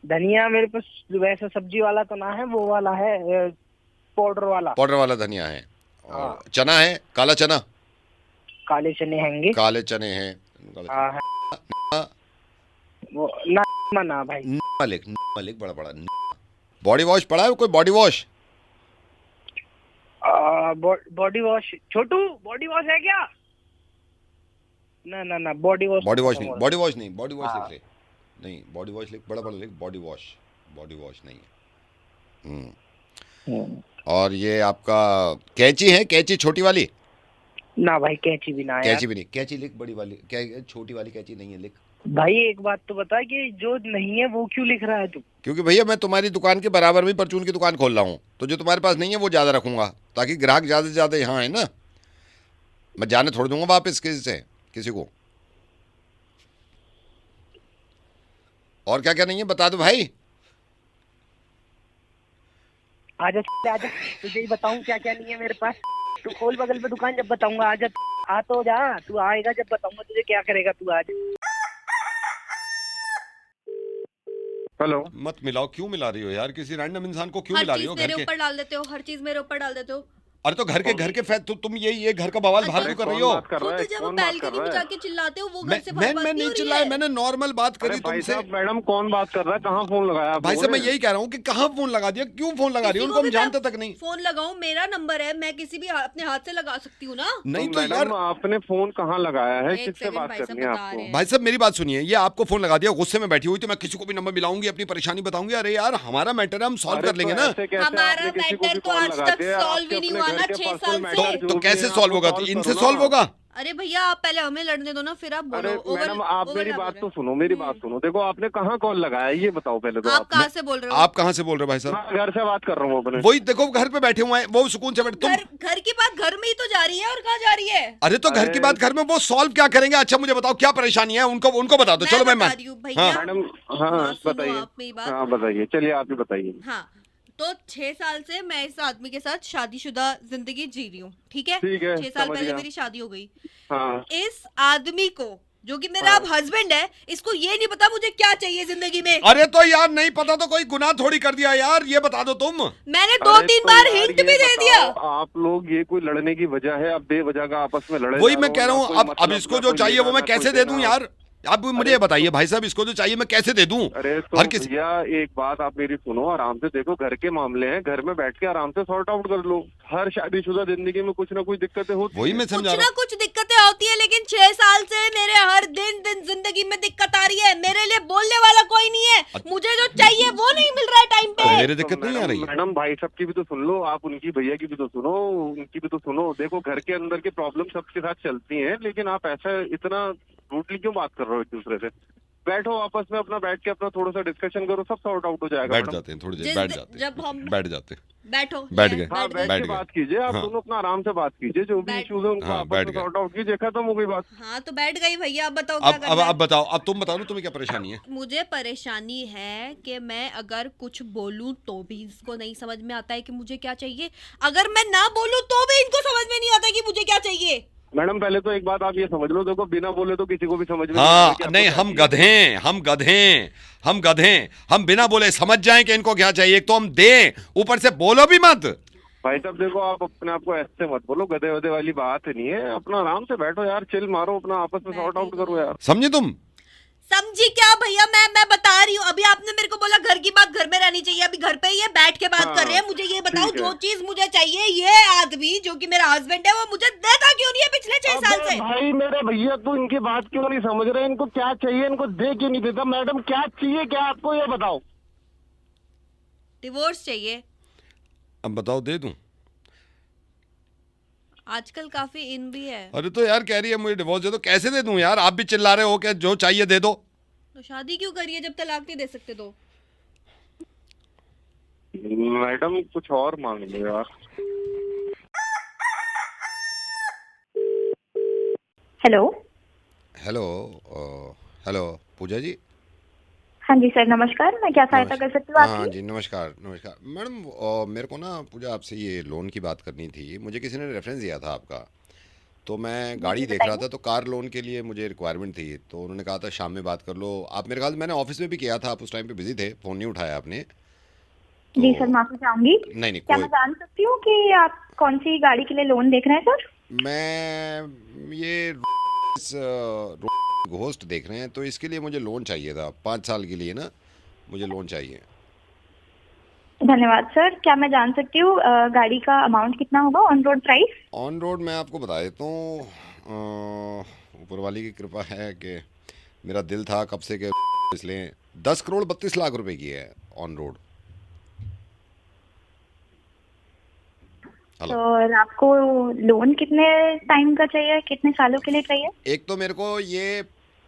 धनिया मेरे पास वैसा सब्जी वाला तो ना है, वो वाला है पाउडर वाला धनिया है। और चना है? काला चना? काले चने हैंगे। काले चने हैं। वो ना भाई। लिख बड़ा। बॉडी वॉश पड़ा है कोई? Body wash? बॉडी वॉश छोटू, बॉडी वॉश है क्या? ना बॉडी वॉश नहीं। बॉडी वॉश लिख ले। नहीं, बॉडी वॉश लिख, बड़ा लिख। बॉडी वॉश नहीं है। और ये आपका कैंची है? कैंची छोटी वाली? ना भाई कैंची भी ना है। कैंची भी नहीं। कैंची लिख बड़ी वाली। छोटी वाली कैंची नहीं है, लिख। भाई एक बात तो बता कि जो नहीं है वो क्यों लिख रहा है तू? क्योंकि भैया मैं तुम्हारी दुकान के बराबर में परचून की दुकान खोल रहा हूँ, तो जो तुम्हारे पास नहीं है वो ज्यादा रखूंगा, ताकि ग्राहक ज्यादा से ज्यादा यहाँ है ना। मैं जाने छोड़ दूंगा वापस किसी को। और क्या क्या नहीं है बता दो भाई। आजा तुझे ही बताऊं क्या क्या नहीं है मेरे पास। तू खोल बगल में दुकान, जब बताऊंगा। आजा आ तो जा, तू आएगा जब बताऊंगा तुझे क्या करेगा। तू आजा। हेलो। मत मिलाओ, क्यों मिला रही हो यार? किसी रैंडम इंसान को क्यों मिला रही हो? मेरे ऊपर डाल देते हो, हर चीज मेरे ऊपर डाल देते हो। अरे तो घर के फैट तो तुम ये घर का बवाल बाहर क्यों कर रही हो? तो जब आप बैल्कनी में जाके चिल्लाते हो वो घर से बाहर बात मैं नहीं चिल्लाया, मैंने नॉर्मल बात करी तुमसे। मैडम कौन बात कर रहा है? कहाँ फोन लगाया? भाई साहब मैं यही कह रहा हूँ कि कहाँ फोन लगा दिया, क्यों फोन लगा रही हो? उनको हम जानते तक नहीं। फोन लगाऊं? मेरा नंबर है, मैं किसी भी अपने हाथ से लगा सकती हूँ ना। नहीं तो यार आपने फोन कहाँ लगाया है? किससे बात करनी है आपको? भाई साहब मेरी बात सुनिए, ये आपको फोन लगा दिया, गुस्से में बैठी हुई, तो मैं किसी को भी नंबर मिलाऊंगी, अपनी परेशानी बताऊंगी। अरे यार हमारा मैटर है, हम सॉल्व कर लेंगे ना। हमारा मैटर तो आज तक सॉल्व ही नहीं हुआ ना 6 साल से। तो कैसे सॉल्व होगा? तो इनसे सॉल्व होगा। अरे भैया आप पहले हमें लड़ने दो ना, फिर आप बोलो। मैडम आप मेरी बात तो सुनो, मेरी बात सुनो। देखो आपने कहाँ कॉल लगाया ये बताओ पहले तो। आप कहाँ से बोल रहे हो? आप कहाँ से बोल रहे हो भाई साहब? घर से बात कर रहा हूँ अपने। वही देखो घर पे बैठे हुए हैं, वो सुकून से बैठे। घर की बात घर में ही तो जा रही है, और कहाँ जा रही है? अरे तो घर की बात घर में, वो सॉल्व क्या करेंगे? अच्छा मुझे बताओ क्या परेशानी है, उनको बता दो। चलो मैं मैडम हाँ बताइए। हाँ बताइए, चलिए आप ही बताइए। हाँ तो 6 साल से मैं इस आदमी के साथ शादीशुदा जिंदगी जी रही हूँ, ठीक है? ठीक है, 6 साल समझ पहले गया। मेरी शादी हो गई। हाँ इस आदमी को, जो कि मेरा हाँ। अब हस्बैंड है, इसको ये नहीं पता मुझे क्या चाहिए जिंदगी में। अरे तो यार नहीं पता तो कोई गुनाह थोड़ी कर दिया यार, ये बता दो तुम। मैंने अरे 2-3 तो बार यार हिंट ये भी दे दिया। बताओ, आप लोग ये कोई लड़ने की वजह है? अब बेवजह का आपस में लड़े वही जा मैं रहे कह हो, रहा ना हूँ। कोई अब मतलब, इसको ना जो कोई चाहिए वो लेना, मैं ना कैसे कोई दे दूं देना। यार? आप मुझे अरे ये बताइए तो- भाई साहब, इसको जो चाहिए मैं कैसे दे दूं? अरे तो हर किसी भैया एक बात आप मेरी सुनो, आराम से देखो, घर के मामले हैं, घर में बैठ के आराम से सॉर्ट आउट कर लो। हर शादीशुदा जिंदगी में कुछ ना कुछ दिक्कतें होती वही हैं। मैं कुछ समझा रहा ना हूँ। कुछ दिक्कतें होती है, लेकिन 6 साल से मेरे हर दिन दिन जिंदगी में दिक्कत आ रही है। मेरे लिए बोलने वाला कोई नहीं है, मुझे जो चाहिए वो नहीं मिल रहा है टाइम पे। मेरे तो दिक्कत नहीं आ रही है। मैडम भाई साहब की भी तो सुन लो, आप उनकी भैया की भी तो सुनो, उनकी भी तो सुनो। देखो घर के अंदर की प्रॉब्लम सबके साथ चलती हैं, लेकिन आप ऐसा इतना रूडली क्यों बात कर रहे हो एक दूसरे से? बैठो आपस में, अपना बैठ के अपना थोड़ा सा डिस्कशन करो, सब सॉर्ट आउट हो जाएगा। बैठ मैडम जाते हैं थोड़ी देर, जिस बैठ दिन- जाते जब हम- हैं, बैठ जाते हैं। बैठो, बैठ ये, गए। हाँ बैठ बैठ के गए। बात कीजिए, आप हाँ। दोनों अपना आराम से बात कीजिए, जो भी बैठ- इश्यूज है उनको हाँ, आपस बैठ में गए। सॉर्ट आउट कीजिए, खत्म हो गई बात। हाँ तो बैठ गई भैया, अब बताओ क्या करना है? अब बताओ, अब तुम बताओ ना, तुम्हें क्या परेशानी है? मुझे परेशानी है कि मैं अगर कुछ बोलूं तो भी इसको नहीं समझ में आता है कि मुझे क्या चाहिए। अगर मैं ना बोलूं तो भी इनको समझ में नहीं आता कि मुझे क्या चाहिए। मैडम पहले तो एक बात आप ये समझ लो, देखो बिना बोले तो किसी को भी समझ में नहीं हाँ आता कि आपको नहीं, क्या हम चाहिए। गधे हैं, हम गधे हैं, हम गधे हैं। हम बिना बोले समझ जाएं कि इनको क्या चाहिए। एक तो हम दें, ऊपर से बोलो भी मत। भाई साहब देखो, आप अपने आप को ऐसे मत बोलो, गधे वधे वाली बात नहीं है। अपना आराम से बैठो यार, चिल मारो, अपना आपस में सॉर्ट आउट करो यार। समझे तुम? समझी क्या भैया? मैं बता रही हूँ। अभी आपने मेरे को बोला घर की बात घर में रहनी चाहिए, अभी घर पे ही है, बैठ के बात हाँ, कर रहे हैं। मुझे ये बताओ, ठीक है। जो चीज मुझे चाहिए, ये आदमी जो कि मेरा हस्बैंड है वो मुझे देता क्यों नहीं है पिछले 6 साल अबे से? भाई मेरे भैया, तू इनकी बात क्यों नहीं समझ रहे? इनको क्या चाहिए, इनको दे क्यों नहीं देता? मैडम क्या चाहिए, क्या आपको ये बताओ। डिवोर्स चाहिए। अब बताओ, दे दूं? आजकल काफी इन भी है। अरे तो यार कह रही है मुझे डिवोर्स दे दो, कैसे दे दूं यार? आप भी चिल्ला रहे हो कि जो चाहिए दे दो। तो शादी क्यों करिए जब तलाक नहीं दे सकते? तो मैडम कुछ और मांग लो यार। हेलो। हेलो, हेलो पूजा जी। हाँ जी सर, नमस्कार। मैं क्या सहायता कर सकती हूँ हाँ आपकी? जी, नमस्कार नमस्कार मैडम। मेरे को ना पूजा आपसे ये लोन की बात करनी थी। मुझे किसी ने रेफरेंस दिया था आपका, तो मैं गाड़ी देख रहा था, तो कार लोन के लिए मुझे रिक्वायरमेंट थी। तो उन्होंने कहा था शाम में बात कर लो। आप, मेरे ख्याल से मैंने ऑफिस में भी किया था, आप उस टाइम पे बिजी थे, फ़ोन नहीं उठाया आपने। तो जी सर, माफी चाहूंगी। नहीं क्या कोई, मैं जान सकती हूँ कि आप कौन सी गाड़ी के लिए लोन देख रहे हैं सर? मैं ये घोस्ट देख रहे हैं, तो इसके लिए मुझे लोन चाहिए था 5 साल के लिए ना, मुझे लोन चाहिए। धन्यवाद सर। क्या मैं जान सकती हूँ गाड़ी का अमाउंट कितना होगा, on road price? On road मैं आपको बता देता हूँ, ऊपर वाली की कृपा है कि मेरा दिल था कब से कि इसलिए 10 करोड़ 32 लाख रुपए की है ऑन रोड। हेलो। और आपको लोन कितने टाइम का चाहिए, कितने सालों के लिए चाहिए? एक तो मेरे को ये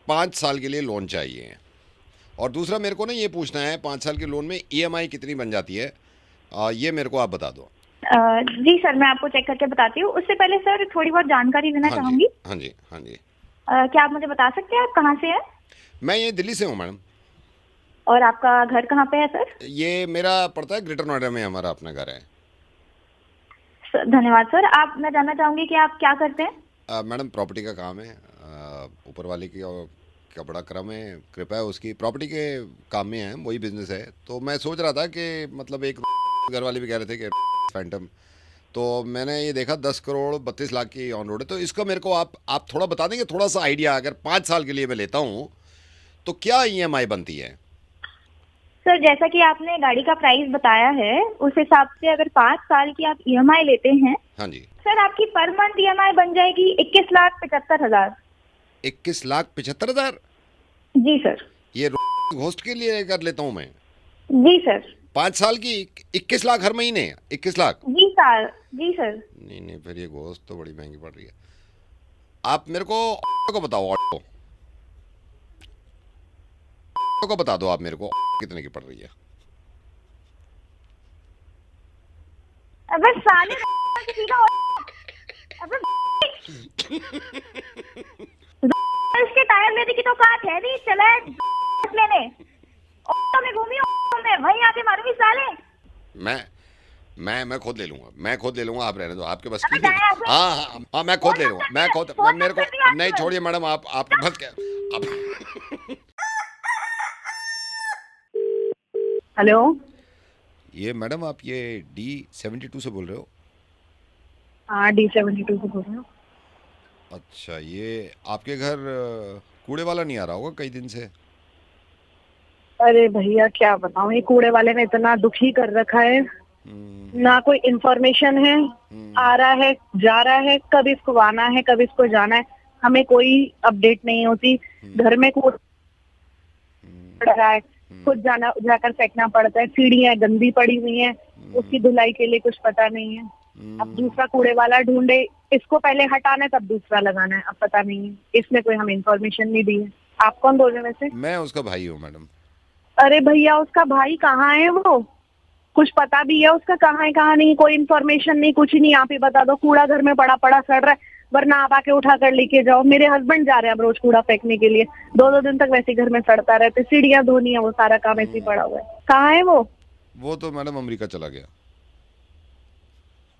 5 साल के लिए लोन चाहिए, और दूसरा मेरे को ना ये पूछना है 5 साल के लोन में ईएमआई कितनी बन जाती है, ये मेरे को आप बता दो। जी सर, मैं आपको चेक करके बताती हूँ। उससे पहले सर थोड़ी बहुत जानकारी लेना हाँ जी, चाहूंगी। हाँ जी, हाँ जी। क्या आप मुझे बता सकते हैं आप कहाँ से हैं मैं ये दिल्ली से हूँ मैडम। और आपका घर कहाँ पे है सर? ये मेरा पड़ता है ग्रेटर नोएडा में, हमारा अपना घर है। धन्यवाद सर। आप, मैं जानना चाहूंगी कि आप क्या करते हैं? मैडम प्रॉपर्टी का काम है, ऊपर वाले की का बड़ा क्रम है, कृपा है उसकी, प्रॉपर्टी के काम में है, वही बिजनेस है। तो मैं सोच रहा था कि मतलब एक घर वाले भी कह रहे थे कि फैंटम, तो मैंने ये देखा 10 करोड़ 32 लाख की ऑन रोड है। तो इसका मेरे को आप थोड़ा बता देंगे, थोड़ा सा आइडिया, अगर 5 साल के लिए मैं लेता हूँ तो क्या ईएमआई बनती है? सर जैसा कि आपने गाड़ी का प्राइस बताया है, उस हिसाब से अगर 5 साल की आप ईएमआई लेते हैं, हाँ जी। सर आपकी पर मंथ ईएमआई बन जाएगी 21,75,000। 21,75,000? जी सर। ये घोस्ट के लिए कर लेता हूँ मैं। जी सर। 5 साल की 21 लाख हर महीने, 21 लाख? जी सर। जी सर। नहीं, फिर ये घोस्ट तो बड़ी महंगी पड़ रही है। आप मेरे को ऑटो को बताओ, ऑटो को बता दो आप मेरे को, कितने की पड़ रही है? अबे साले अबे इसके टायर लेने की तो बात है नहीं, चला लेने ऑटो में घूमी, ऑटो में वहीं आके मारूंगी साले। मैं खुद ले लूंगा, आप रहने दो, आपके बस की नहीं। हाँ, मैं खुद ले लूंगा, मेरे को नहीं, छोड़िए मैडम, आप बस क्या आप हेलो, ये मैडम आप ये D72 से बोल रहे हो? हाँ D72 से बोल रहे हो। अच्छा, ये आपके घर कूड़े वाला नहीं आ रहा होगा कई दिन से? अरे भैया क्या बताऊं, ये कूड़े वाले ने इतना दुखी कर रखा है, ना कोई इंफॉर्मेशन है, आ रहा है जा रहा है, कब इसको आना है कब इसको जाना है, हमें कोई अपडेट नहीं होती। घर में कूड़ा पड़ रहा है, खुद जाकर फेंकना पड़ता है, सीढ़ियाँ गंदी पड़ी हुई हैं, उसकी धुलाई के लिए कुछ पता नहीं है। अब दूसरा कूड़े वाला ढूंढे, इसको पहले हटाना है तब दूसरा लगाना है, अब पता नहीं है, इसमें कोई हमें इंफॉर्मेशन नहीं दी है। आप कौन बोल रहे हैं वैसे? मैं उसका भाई हूँ मैडम। अरे भैया उसका भाई कहाँ है? वो कुछ पता भी है उसका कहाँ है कहाँ नहीं? कोई इन्फॉर्मेशन नहीं, कुछ नहीं। आप ही बता दो, कूड़ा घर में पड़ा पड़ा सड़ रहा है, वरना आप आके उठा कर लेके जाओ। मेरे हस्बैंड जा रहे हैं अब रोज कूड़ा फेंकने के लिए, 2-2 दिन तक वैसे घर में सड़ता रहता है, सीढ़ियाँ धोनी है, वो सारा काम ऐसे ही पड़ा हुआ है। कहाँ है वो? वो तो मैडम अमेरिका चला गया।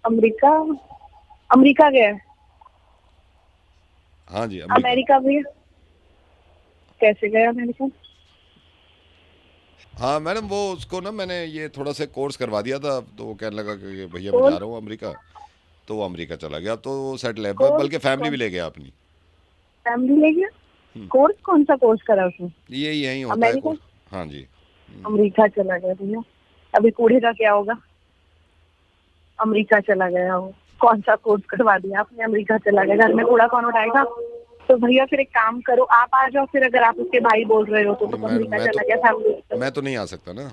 अमेरिका गया है? हाँ जी, अमेरिका भी? कैसे गया अमेरिका? हाँ मैडम, वो उसको ना मैंने ये थोड़ा सा कोर्स करवा दिया था, तो वो कहने लगा कि भैया मैं जा रहा हूँ अमेरिका, तो वो अमेरिका चला गया, तो वो सेटल है, बल्कि फैमिली भी ले गया अपनी। फैमिली ले गया? कोर्स कौन सा कोर्स करा उसने? ये यही होता है कोर्स। हाँ जी। अमेरिका चला गया भैया, अभी कूड़े का क्या होगा? अमेरिका चला गया वो, कौन सा कोर्स करवा दिया आपने? अमेरिका चला गया, घर में कूड़ा कौन उठाएगा? तो भैया फिर एक काम करो, आप आ जाओ फिर, अगर आप उसके भाई बोल रहे हो तो अमेरिका चला गया था। मैं तो नहीं आ सकता ना।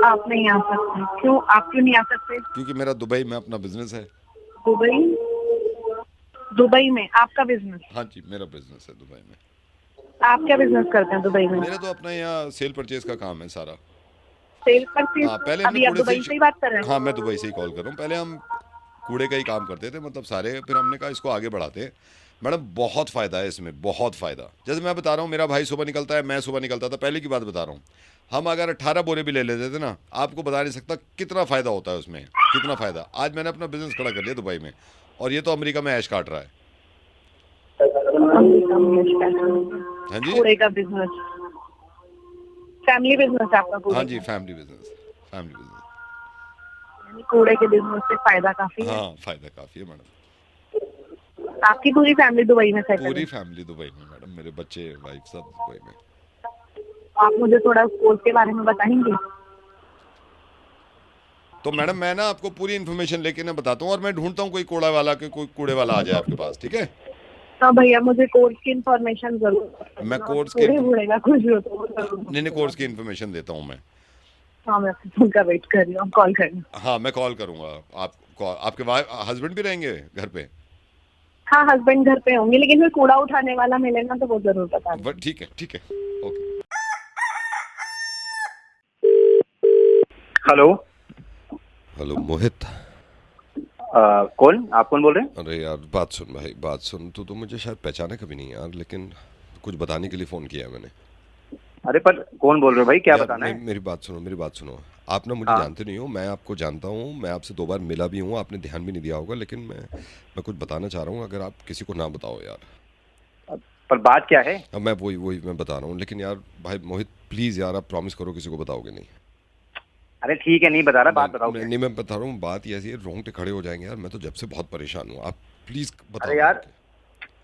आप नहीं आ सकते? क्यों, आप क्यों नहीं आ सकते? क्योंकि मेरा दुबई में अपना बिजनेस है। दुबई में आपका बिजनेस? हाँ जी, मेरा बिजनेस है दुबई में। आप क्या बिजनेस करते हैं दुबई में? मेरा तो अपना यहाँ सेल परचेज का काम है सारा। Cell purchase? हाँ, पहले अभी आप दुबई से ही बात कर रहे हैं? हाँ, मैं दुबई से ही कॉल कर रहा हूँ। पहले हम कूड़े का ही काम करते थे, मतलब सारे, फिर हमने कहा इसको आगे बढ़ाते हैं। मैडम बहुत फ़ायदा है इसमें, बहुत फ़ायदा। जैसे मैं बता रहा हूँ, मेरा भाई सुबह निकलता है, मैं सुबह निकलता था, पहले की बात बता रहा हूँ। हम अगर 18 बोरे भी ले लेते थे ना, आपको बता नहीं सकता कितना फ़ायदा होता है उसमें, कितना फ़ायदा। आज मैंने अपना बिजनेस खड़ा कर लिया दुबई में, और ये तो अमेरिका में ऐश काट रहा है। हाँ जी, कूड़े का बिजनेस, फैमिली बिजनेस आपका? हाँ जी, फैमिली बिजनेस। कूड़े के बिजनेस से फायदा काफी है? हाँ, फायदा काफी है मैडम। आपकी पूरी फैमिली दुबई में सेटल है? पूरी फैमिली दुबई में मैडम, मेरे बच्चे, वाइफ, सब दुबई में। आप मुझे थोड़ा कोर्स के बारे में बताएंगे? तो मैडम मैं ना आपको पूरी इन्फॉर्मेशन लेके ना बताता हूँ, और मैं ढूंढता हूँ कोई कूड़ा वाला, कोई कूड़े वाला आ जाए आपके पास, ठीक है? हाँ भैया, मुझे कोर्स की इन्फॉर्मेशन जरूर। मैं कोर्स के कुछ हो तो नहीं, कोर्स की इन्फॉर्मेशन देता हूँ मैं। हाँ, मैं फोन का वेट कर रही हूँ, कॉल करना। हाँ, मैं कॉल करूँगा। आपके हस्बैंड भी रहेंगे घर पे? हाँ, हस्बैंड घर पे होंगे, लेकिन फिर कूड़ा उठाने वाला मिलेगा तो वो जरूर बता दें। ठीक है, ओके। हेलो मोहित। कौन? आप कौन बोल रहे हैं? अरे यार, बात सुन भाई, बात सुन। तो मुझे शायद पहचाने कभी नहीं यार, लेकिन कुछ बताने के लिए फ़ोन किया है मैंने। अरे पर कौन बोल रहे हो भाई, क्या बताना है? मेरी बात सुनो। आप ना मुझे जानते नहीं हो, मैं आपको जानता हूँ, मैं आपसे 2 बार मिला भी हूँ, आपने ध्यान भी नहीं दिया होगा, लेकिन मैं कुछ बताना चाह रहा हूँ, अगर आप किसी को ना बताओ यार। पर बात क्या है? अब मैं वही मैं बता रहा हूँ, लेकिन यार भाई मोहित प्लीज़ यार, आप प्रॉमिस करो किसी को बताओगे नहीं। अरे ठीक है, नहीं बता रहा, बात बताओ। नहीं, मैं बता रहा हूँ, बात ये ऐसी है, रोंगटे खड़े हो जाएंगे यार, मैं तो जब से बहुत परेशान हूँ, आप प्लीज़ बताओ। अरे यार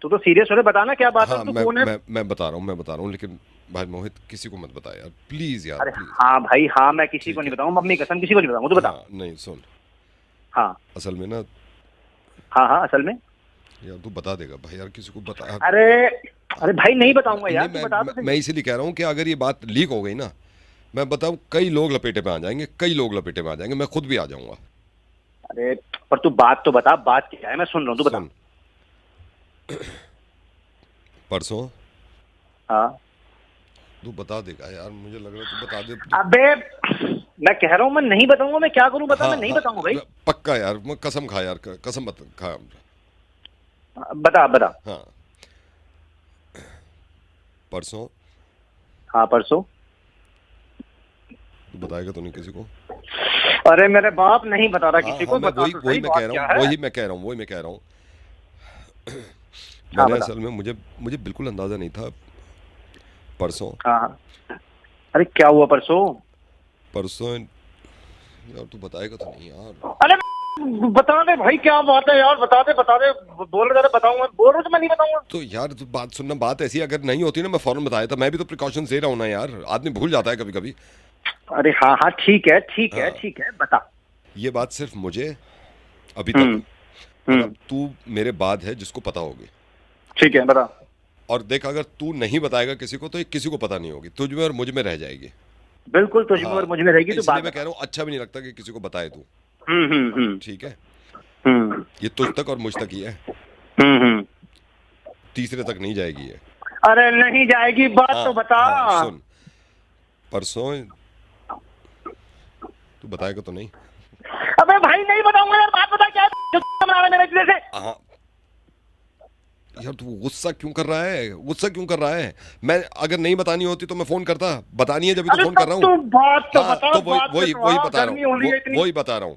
तू तो सीरियस हो रहे, बताना क्या बात है? हाँ, मैं बता रहा हूँ, लेकिन भाई मोहित किसी को मत बता यार, प्लीज यार। अरे हाँ भाई, हाँ, मैं किसी को नहीं बताऊंगा, अपनी कसम किसी को नहीं बताऊंगा, तू बता। नहीं सुन, हाँ असल में ना, हाँ असल में यार तू बता देगा भाई यार, किसी को बता। अरे भाई नहीं बताऊंगा यार, तू बता दो। मैं इसीलिए कह रहा हूँ कि अगर ये बात लीक हो गई ना, मैं बताऊँ कई लोग लपेटे में आ जाएंगे, मैं खुद भी आ जाऊंगा। अरे पर तू बात तो बता, बात क्या है? मैं सुन रहा हूँ, तू बता। परसों? हाँ, तू बता देगा यार, मुझे लग रहा है तू बता दे। अबे मैं कह रहा हूँ मैं नहीं बताऊंगा, मैं क्या करूँ बता। मैं नहीं बताऊंगा भाई, पक्का यार, मैं कसम खा यार, कसम मत खा। बता। हाँ, परसों? हाँ परसों। तू बताएगा तो नहीं किसी को? अरे मेरे बाप नहीं बता रहा किसी को, बता वही तो वही सही मैं बात कह क्या रहा है? हूँ, वही मैं कह रहा हूँ हाँ, मैंने बता। असल में मुझे बिल्कुल अंदाजा नहीं था परसों। हाँ, अरे क्या हुआ परसों यार तू बताएगा तो नहीं यार। अरे बता दे भाई, क्या बात है यार, बता दे बोल रहे थे बताऊंगा, बोल रहे तो मैं नहीं बताऊंगा। तो यार तू बात सुनना, बात ऐसी अगर नहीं होती ना मैं फौरन बताया था, मैं भी तो प्रिकॉशंस ले रहा हूँ ना यार, आदमी भूल जाता है कभी कभी। अरे हाँ हाँ ठीक है बता। ये बात सिर्फ मुझे अभी तक और अब तू मेरे बाद है जिसको पता होगी। ठीक है बता। और देख अगर तू नहीं बताएगा किसी को तो ये किसी को पता नहीं होगी, तुझ में और मुझ में रह जाएगी। बिल्कुल तुझ में और मुझ में रहेगी। तो इसलिए मैं कह रहा हूँ अच्छा भी नहीं लगता कि किसी को बताए तू। ठीक है, ये तुझ तक और मुझ तक ही है, तीसरे तक नहीं जाएगी ये। अरे नहीं जाएगी, बात तो बता। सुन, परसों तू बताएगा तो नहीं? अबे भाई नहीं बताऊंगा यार, बात बता क्या है मेरे से। हाँ यार तू गुस्सा क्यों कर रहा है? मैं अगर नहीं बतानी होती तो मैं फोन करता, बतानी है जब तो फोन कर रहा हूँ। बात तो बता। तो वही बता रहा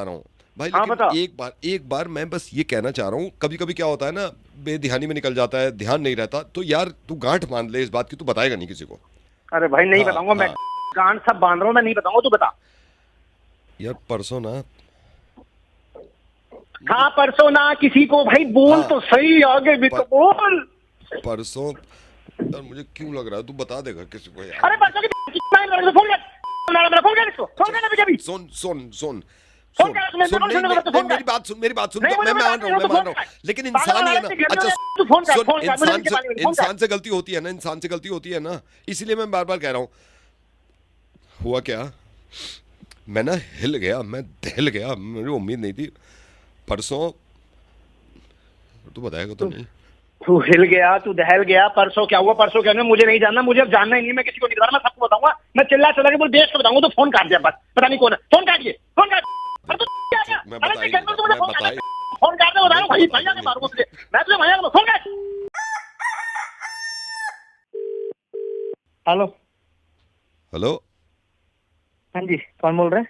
हूँ भाई। लेकिन एक बार मैं बस ये कहना चाह रहा हूँ, कभी कभी क्या होता है ना, बेध्यानी में निकल जाता है, ध्यान नहीं रहता, तो यार तू गांठ बांध ले इस बात की, तू बताएगा नहीं किसी को। अरे भाई नहीं बताऊंगा मैं, गांठ सब बांध रहा हूँ, मैं नहीं बताऊंगा, तू बता। यार परसों ना, हाँ परसों ना किसी को भाई बोल तो सही, आगे भी तो बोल। परसों यार मुझे क्यों लग रहा है तू बता देगा किसी को यार। अरे परसों की फोन कर इसको, फोन कर अभी। सुन मेरी बात सुन मैं मान रहा हूँ, लेकिन इंसान है ना। अच्छा सुन, इंसान से गलती होती है ना, इसलिए मैं बार बार कह रहा हूँ। हुआ क्या, मैं ना हिल गया, मैं दहल गया, मुझे उम्मीद नहीं थी। परसों तू बताएगा तो नहीं? तू हिल गया, तू दहल गया, परसों क्या हुआ, परसों क्या हुआ मुझे नहीं जानना, मुझे अब जानना ही नहीं, मैं किसी को नहीं बताना, मैं सबको बताऊंगा, मैं चिल्ला के बोल देश को बताऊंगा। तो फोन काट दिया, बस पता नहीं कौन है, फोन काट दिए, फोन काट। मैं बताइए फोन काट दे, बता रहा हूँ भाई, भैया ने मारूंगा तुझे, मैं तुझे भैया को फोन काट। हेलो हाँ जी, कौन बोल रहे हैं?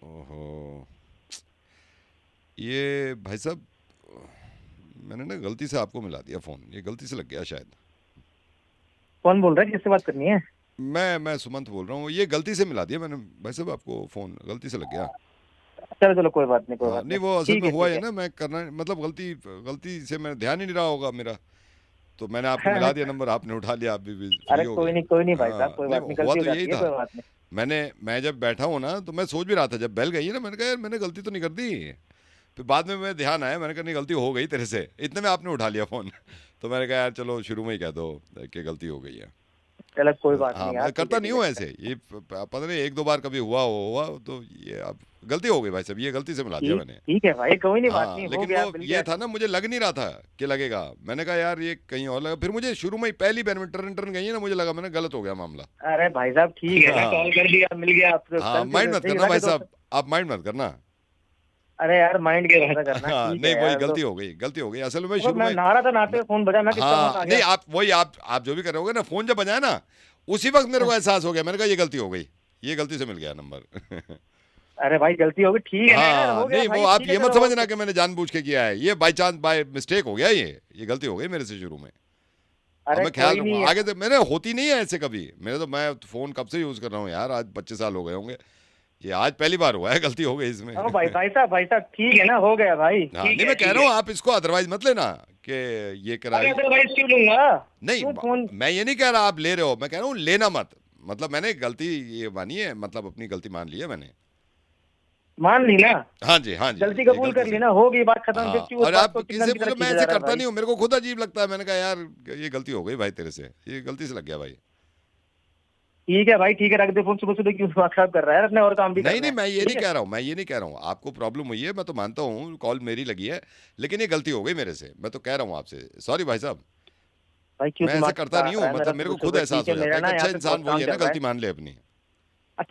ओहो, ये भाई साहब मैंने ना गलती से आपको मिला दिया फोन, ये गलती से लग गया शायद। कौन बोल रहा है, किससे बात करनी है? मैं सुमंत बोल रहा हूँ, ये गलती से मिला दिया मैंने भाई साहब आपको फोन, गलती से लग गया। चलो कोई बात नहीं, नहीं वो असल में हुआ है ना, मैं करना मतलब गलती से मैं ध्यान ही नहीं रहा होगा मेरा, तो मैंने आपको मिला दिया नंबर, आपने उठा लिया, आप भी अरे कोई नहीं भाई साहब, कोई बात नहीं, गलती हो जाती है, कोई बात नहीं। मैं जब बैठा हूँ ना तो मैं सोच भी रहा था, जब बेल गई है ना, मैंने कहा यार मैंने गलती तो नहीं कर दी। फिर बाद में मैं ध्यान आया, मैंने कहा नहीं गलती हो गई तेरे से, इतने में आपने उठा लिया फोन। तो मैंने कहा यार चलो शुरू में ही कह दो कि गलती हो गई है। चलो कोई बात नहीं यार, मैं करता नहीं हूँ ऐसे, ये पता नहीं एक दो बार कभी हुआ तो ये अब गलती हो गई भाई साहब, ये गलती से मिला दिया मैंने। ठीक है भाई, कोई नहीं, बात नहीं, लेकिन वो ये था ना, मुझे लग नहीं रहा था कि लगेगा, मैंने कहा यार ये कहीं और लगा, फिर मुझे शुरू में ही पहली बैडमिंटन गई है ना, मुझे लगा मैंने गलत हो गया मामला। अरे भाई साहब ठीक है, कॉल कर दिया, मिल गया आपको। हाँ माइंड मत करना भाई साहब, आप माइंड मत करना। अरे यार माइंड के रहता करना। हाँ, नहीं वही गलती हो गई असल में। शुरू में नहा था, नहाते फोन बजा, मैं नहीं आप जो भी कर रहे होगे ना, फोन जब बजाया ना उसी वक्त मेरे को एहसास हो गया, मैंने कहा ये गलती हो गई, ये गलती से मिल गया नंबर। अरे भाई गलती हो गई, ठीक है। हाँ, नहीं वो आप ये मत समझना कि मैंने जानबूझ के किया है, ये बाय चांस बाय मिस्टेक हो गया, ये गलती हो गई मेरे से शुरू में। अरे मैं ख्याल रखूंगा आगे से, मैंने होती नहीं है ऐसे कभी मेरे, तो मैं फोन कब से यूज कर रहा हूँ यार, आज 25 साल हो गए होंगे, ये आज पहली बार हुआ है, गलती हो गई इसमें। भाई साहब ठीक है ना, हो गया भाई। नहीं मैं कह रहा हूँ आप इसको अदरवाइज मत लेना कि ये कराई, अदरवाइज क्यों लूंगा? नहीं मैं ये नहीं कह रहा आप ले रहे हो, मैं कह रहा हूँ लेना मत, मतलब मैंने गलती ये मानी है, मतलब अपनी गलती मान ली है मैंने। मान ली ना? हाँ जी गलती कबूल कर ली ना, होगी बात खत्म। और आप किसी बोलो मैं ऐसे करता नहीं हूँ, मेरे को खुद अजीब लगता है, मैंने कहा यार ये गलती हो गई भाई तेरे से, ये गलती से लग गया भाई। ठीक है भाई, ठीक है, रख दे फोन, सुबह क्यों दिमाग खराब कर रहा है अपने, और काम भी नहीं मैं ये नहीं कह रहा हूँ, आपको प्रॉब्लम हुई है, मैं तो मानता हूँ, कॉल मेरी लगी है, लेकिन ये गलती हो गई मेरे से, मैं तो कह रहा हूँ आपसे सॉरी भाई साहब, मैं ऐसा करता नहीं हूँ, मतलब मेरे को खुद एहसास हो जाता है, अच्छा इंसान वही है ना, गलती मान ले अपनी।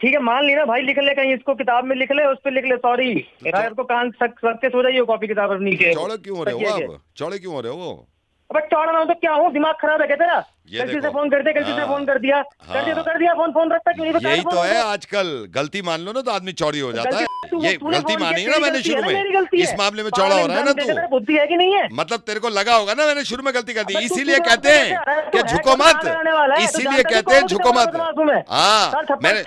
ठीक है मान ली ना भाई, लिख ले कहीं, इसको किताब में लिख ले, उस पर लिख ले सॉरी, आपको कान सक के सो जाइए, कॉपी किताब अपनी के। चौड़े क्यों हो रहे हो आप, चौड़े क्यों हो रहे हो? अब चौड़ा ना हो तो क्या हूँ, दिमाग खराब है क्या तेरा? गलती से फोन कर दिया, गलती से फोन कर दिया, कर दिया तो कर दिया, फोन रखता क्यों नहीं? यही तो है आजकल, गलती मान लो ना तो आदमी चौड़ी हो जाता है। ये गलती मानी है ना मैंने शुरू में, इस मामले में चौड़ा हो रहा है ना तू। बुद्धि है कि नहीं है? मतलब तेरे को लगा होगा ना मैंने शुरू में गलती कर दी, इसीलिए कहते हैं कि झुको मत, इसीलिए कहते हैं झुको मत। हाँ, मैंने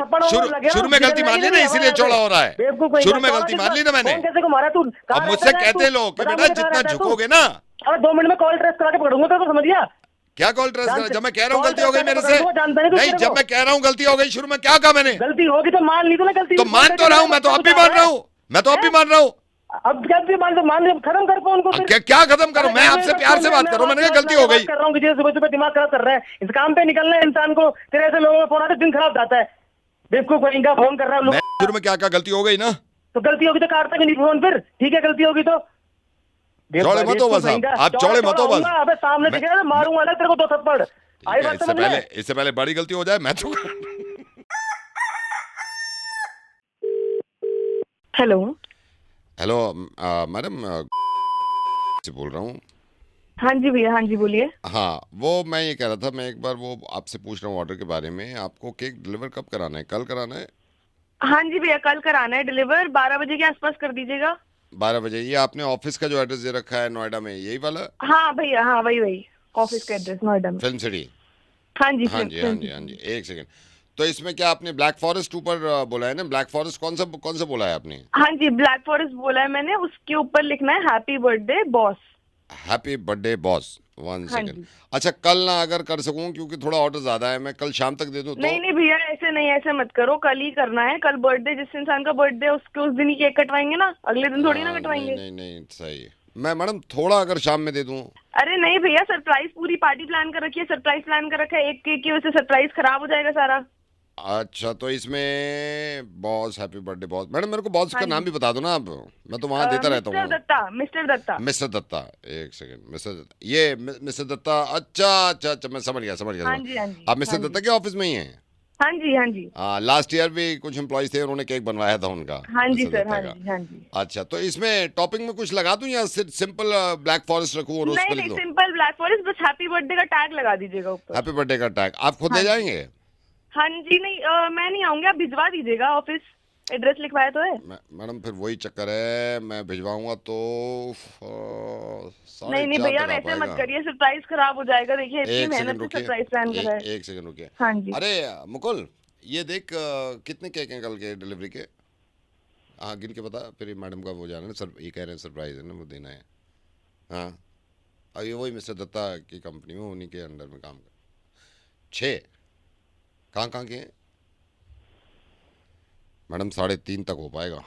शुरू में गलती मान ली ना, इसीलिए चौड़ा हो रहा है। शुरू में गलती मान ली ना मैंने। अब मुझसे कहते लोग कि बेटा जितना झुकोगे ना। अरे 2 मिनट में कॉल ट्रेस करा के पकड़ूंगा तो समझ गया? क्या कॉल ट्रेस करा? जब मैं कह रहा हूँ गलती हो गई मेरे से, नहीं जब मैं कह रहा हूँ गलती हो गई, शुरू में क्या कहा मैंने? गलती होगी तो मान ली तो ना गलती। तो मान तो रहा हूँ, मैं तो अब भी मान रहा हूँ, मैं तो अब भी मान रहा हूँ। अब जब भी मान खत्म कर फोन को। क्या खत्म करूं? मैं आपसे प्यार से बात कर रहा हूं, मैंने कहा गलती हो गई। कर रहा हूँ कि सुबह सुबह दिमाग खराब कर रहा है, इस काम पे निकलना है इंसान को। तेरे ऐसे लोगों में फोन आते दिन खराब जाता है। बेवकूफ कोई इनका फोन कर रहा है। शुरू में क्या कहा? गलती हो गई ना, तो गलती होगी तो काटता क्यों नहीं फोन फिर? ठीक है गलती होगी तो चौड़े मत हो बस, आप चौड़े मत हो बस। अबे सामने दिखे ना मारूंगा ना तेरे को 2 थप्पड़। आई बात समझ में? इससे पहले बड़ी गलती हो जाए मैं तो। हेलो हेलो मैडम से बोल रहा हूँ। हाँ जी भैया, हाँ जी बोलिए। हाँ, वो मैं ये कह रहा था, मैं एक बार वो आपसे पूछ रहा हूँ ऑर्डर के बारे में। आपको केक डिलीवर कब कराना है? कल कराना है? हाँ जी भैया, कल कराना है डिलीवर, 12 बजे के आसपास कर दीजिएगा। 12 बजे? ये आपने ऑफिस का जो एड्रेस दे रखा है नोएडा में, यही वाला? हाँ भैया, हाँ वही ऑफिस का एड्रेस नोएडा में, फिल्म सिटी। हाँ जी हाँ जी हाँ जी हाँ जी। एक सेकंड, तो इसमें क्या आपने ब्लैक फॉरेस्ट ऊपर बोला है ना? ब्लैक फॉरेस्ट कौन सा बोला है आपने? हाँ जी, ब्लैक फॉरेस्ट बोला है मैंने। उसके ऊपर लिखना है happy birthday boss. Happy birthday boss. 1 second. अच्छा, कल ना अगर कर सकूं क्योंकि थोड़ा ऑर्डर ज्यादा है, मैं कल शाम तक दे दूं तो? नहीं भैया, ऐसे नहीं, ऐसे मत करो, कल ही करना है। कल बर्थडे, जिस इंसान का बर्थडे है उसके उस दिन ही केक कटवाएंगे ना, अगले दिन थोड़ी ना कटवाएंगे। नहीं सही है। मैं मैडम थोड़ा अगर शाम में दे दूं? अरे नहीं भैया, सरप्राइज पूरी पार्टी प्लान कर रखी है, सरप्राइज प्लान कर रखा है। एक केक की वजह से सरप्राइज खराब हो जाएगा सारा। अच्छा, तो इसमें boss, happy birthday boss. Madam मेरे को बॉस का नाम भी बता दो ना आप, मैं तो वहाँ देता रहता हूँ। मिस्टर दत्ता। मिस्टर दत्ता। एक सेकंड, मिस्टर दत्ता, ये मिस्टर दत्ता। अच्छा, मैं समझ गया। हाँ जी। आप मिस्टर दत्ता के ऑफिस में ही हैं? हाँ जी। लास्ट ईयर भी कुछ एम्प्लॉयज थे, उन्होंने केक बनवाया था उनका। हाँ जी सर, हाँ जी। अच्छा, तो इसमें टॉपिंग में कुछ लगा दूं या सिंपल ब्लैक फॉरेस्ट रखूं और उस पर लिख दूं? सिंपल ब्लैक फॉरेस्ट, बस हैप्पी बर्थडे का टैग लगा दीजिएगा ऊपर। हैप्पी बर्थडे का टैग आप खुद ले जाएंगे? हाँ जी, नहीं मैं नहीं आऊंगी, आप भिजवा दीजिएगा। ऑफिस एड्रेस लिखवाया तो है मैडम, फिर वही चक्कर है, मैं भिजवाऊंगा तो नहीं भैया, वैसे मत करिए, सरप्राइज खराब हो जाएगा। देखिए इतनी मेहनत से सरप्राइज प्लान करा है। एक सेकंड रुकिए। हाँ जी। अरे मुकुल, ये देख कितने केक हैं कल के डिलीवरी के? हाँ, गिन के बता, फिर मैडम का वो जाना है सर, ये कह रहे हैं सरप्राइज है ना, वो देना है। हाँ, और ये वही मिस्टर दत्ता की कंपनी में, उन्हीं के अंडर में काम कर। 6 कहाँ के हैं मैडम? 3:30 तक हो पाएगा?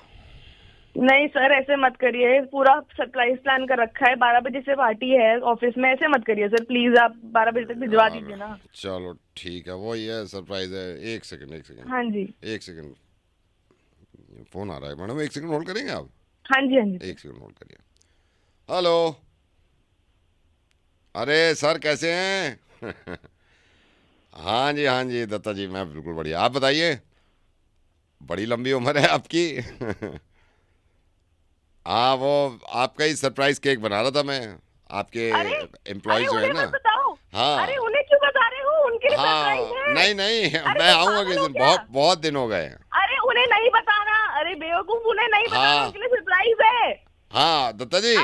नहीं सर, ऐसे मत करिए, पूरा सरप्राइज प्लान कर रखा है। 12 बजे से पार्टी है ऑफिस में, ऐसे मत करिए सर प्लीज। आप 12 बजे तक भिजवा दीजिए ना। चलो ठीक है, वही है, सरप्राइज है। एक सेकंड। हाँ जी, एक सेकंड, फोन आ रहा है मैडम, 1 सेकंड होल्ड करेंगे आप? हाँ जी। 1 सेकंड होल्ड करिए। हेलो, अरे सर कैसे हैं? हाँ जी दत्ता जी, मैं बिल्कुल बढ़िया। आप बताइए, बड़ी लंबी उम्र है आपकी। हाँ, वो आपका ही सरप्राइज केक बना रहा था मैं, आपके एम्प्लॉय जो है ना। हाँ, अरे उन्हें क्यों बता रहे हो? उनके लिए सरप्राइज है। नहीं, मैं आऊंगा किस दिन, बहुत दिन हो गए। अरे उन्हें नहीं बताना, अरे बेवकूफ, उन्हें नहीं बताना, उनके लिए सरप्राइज है। हाँ दत्ता जी।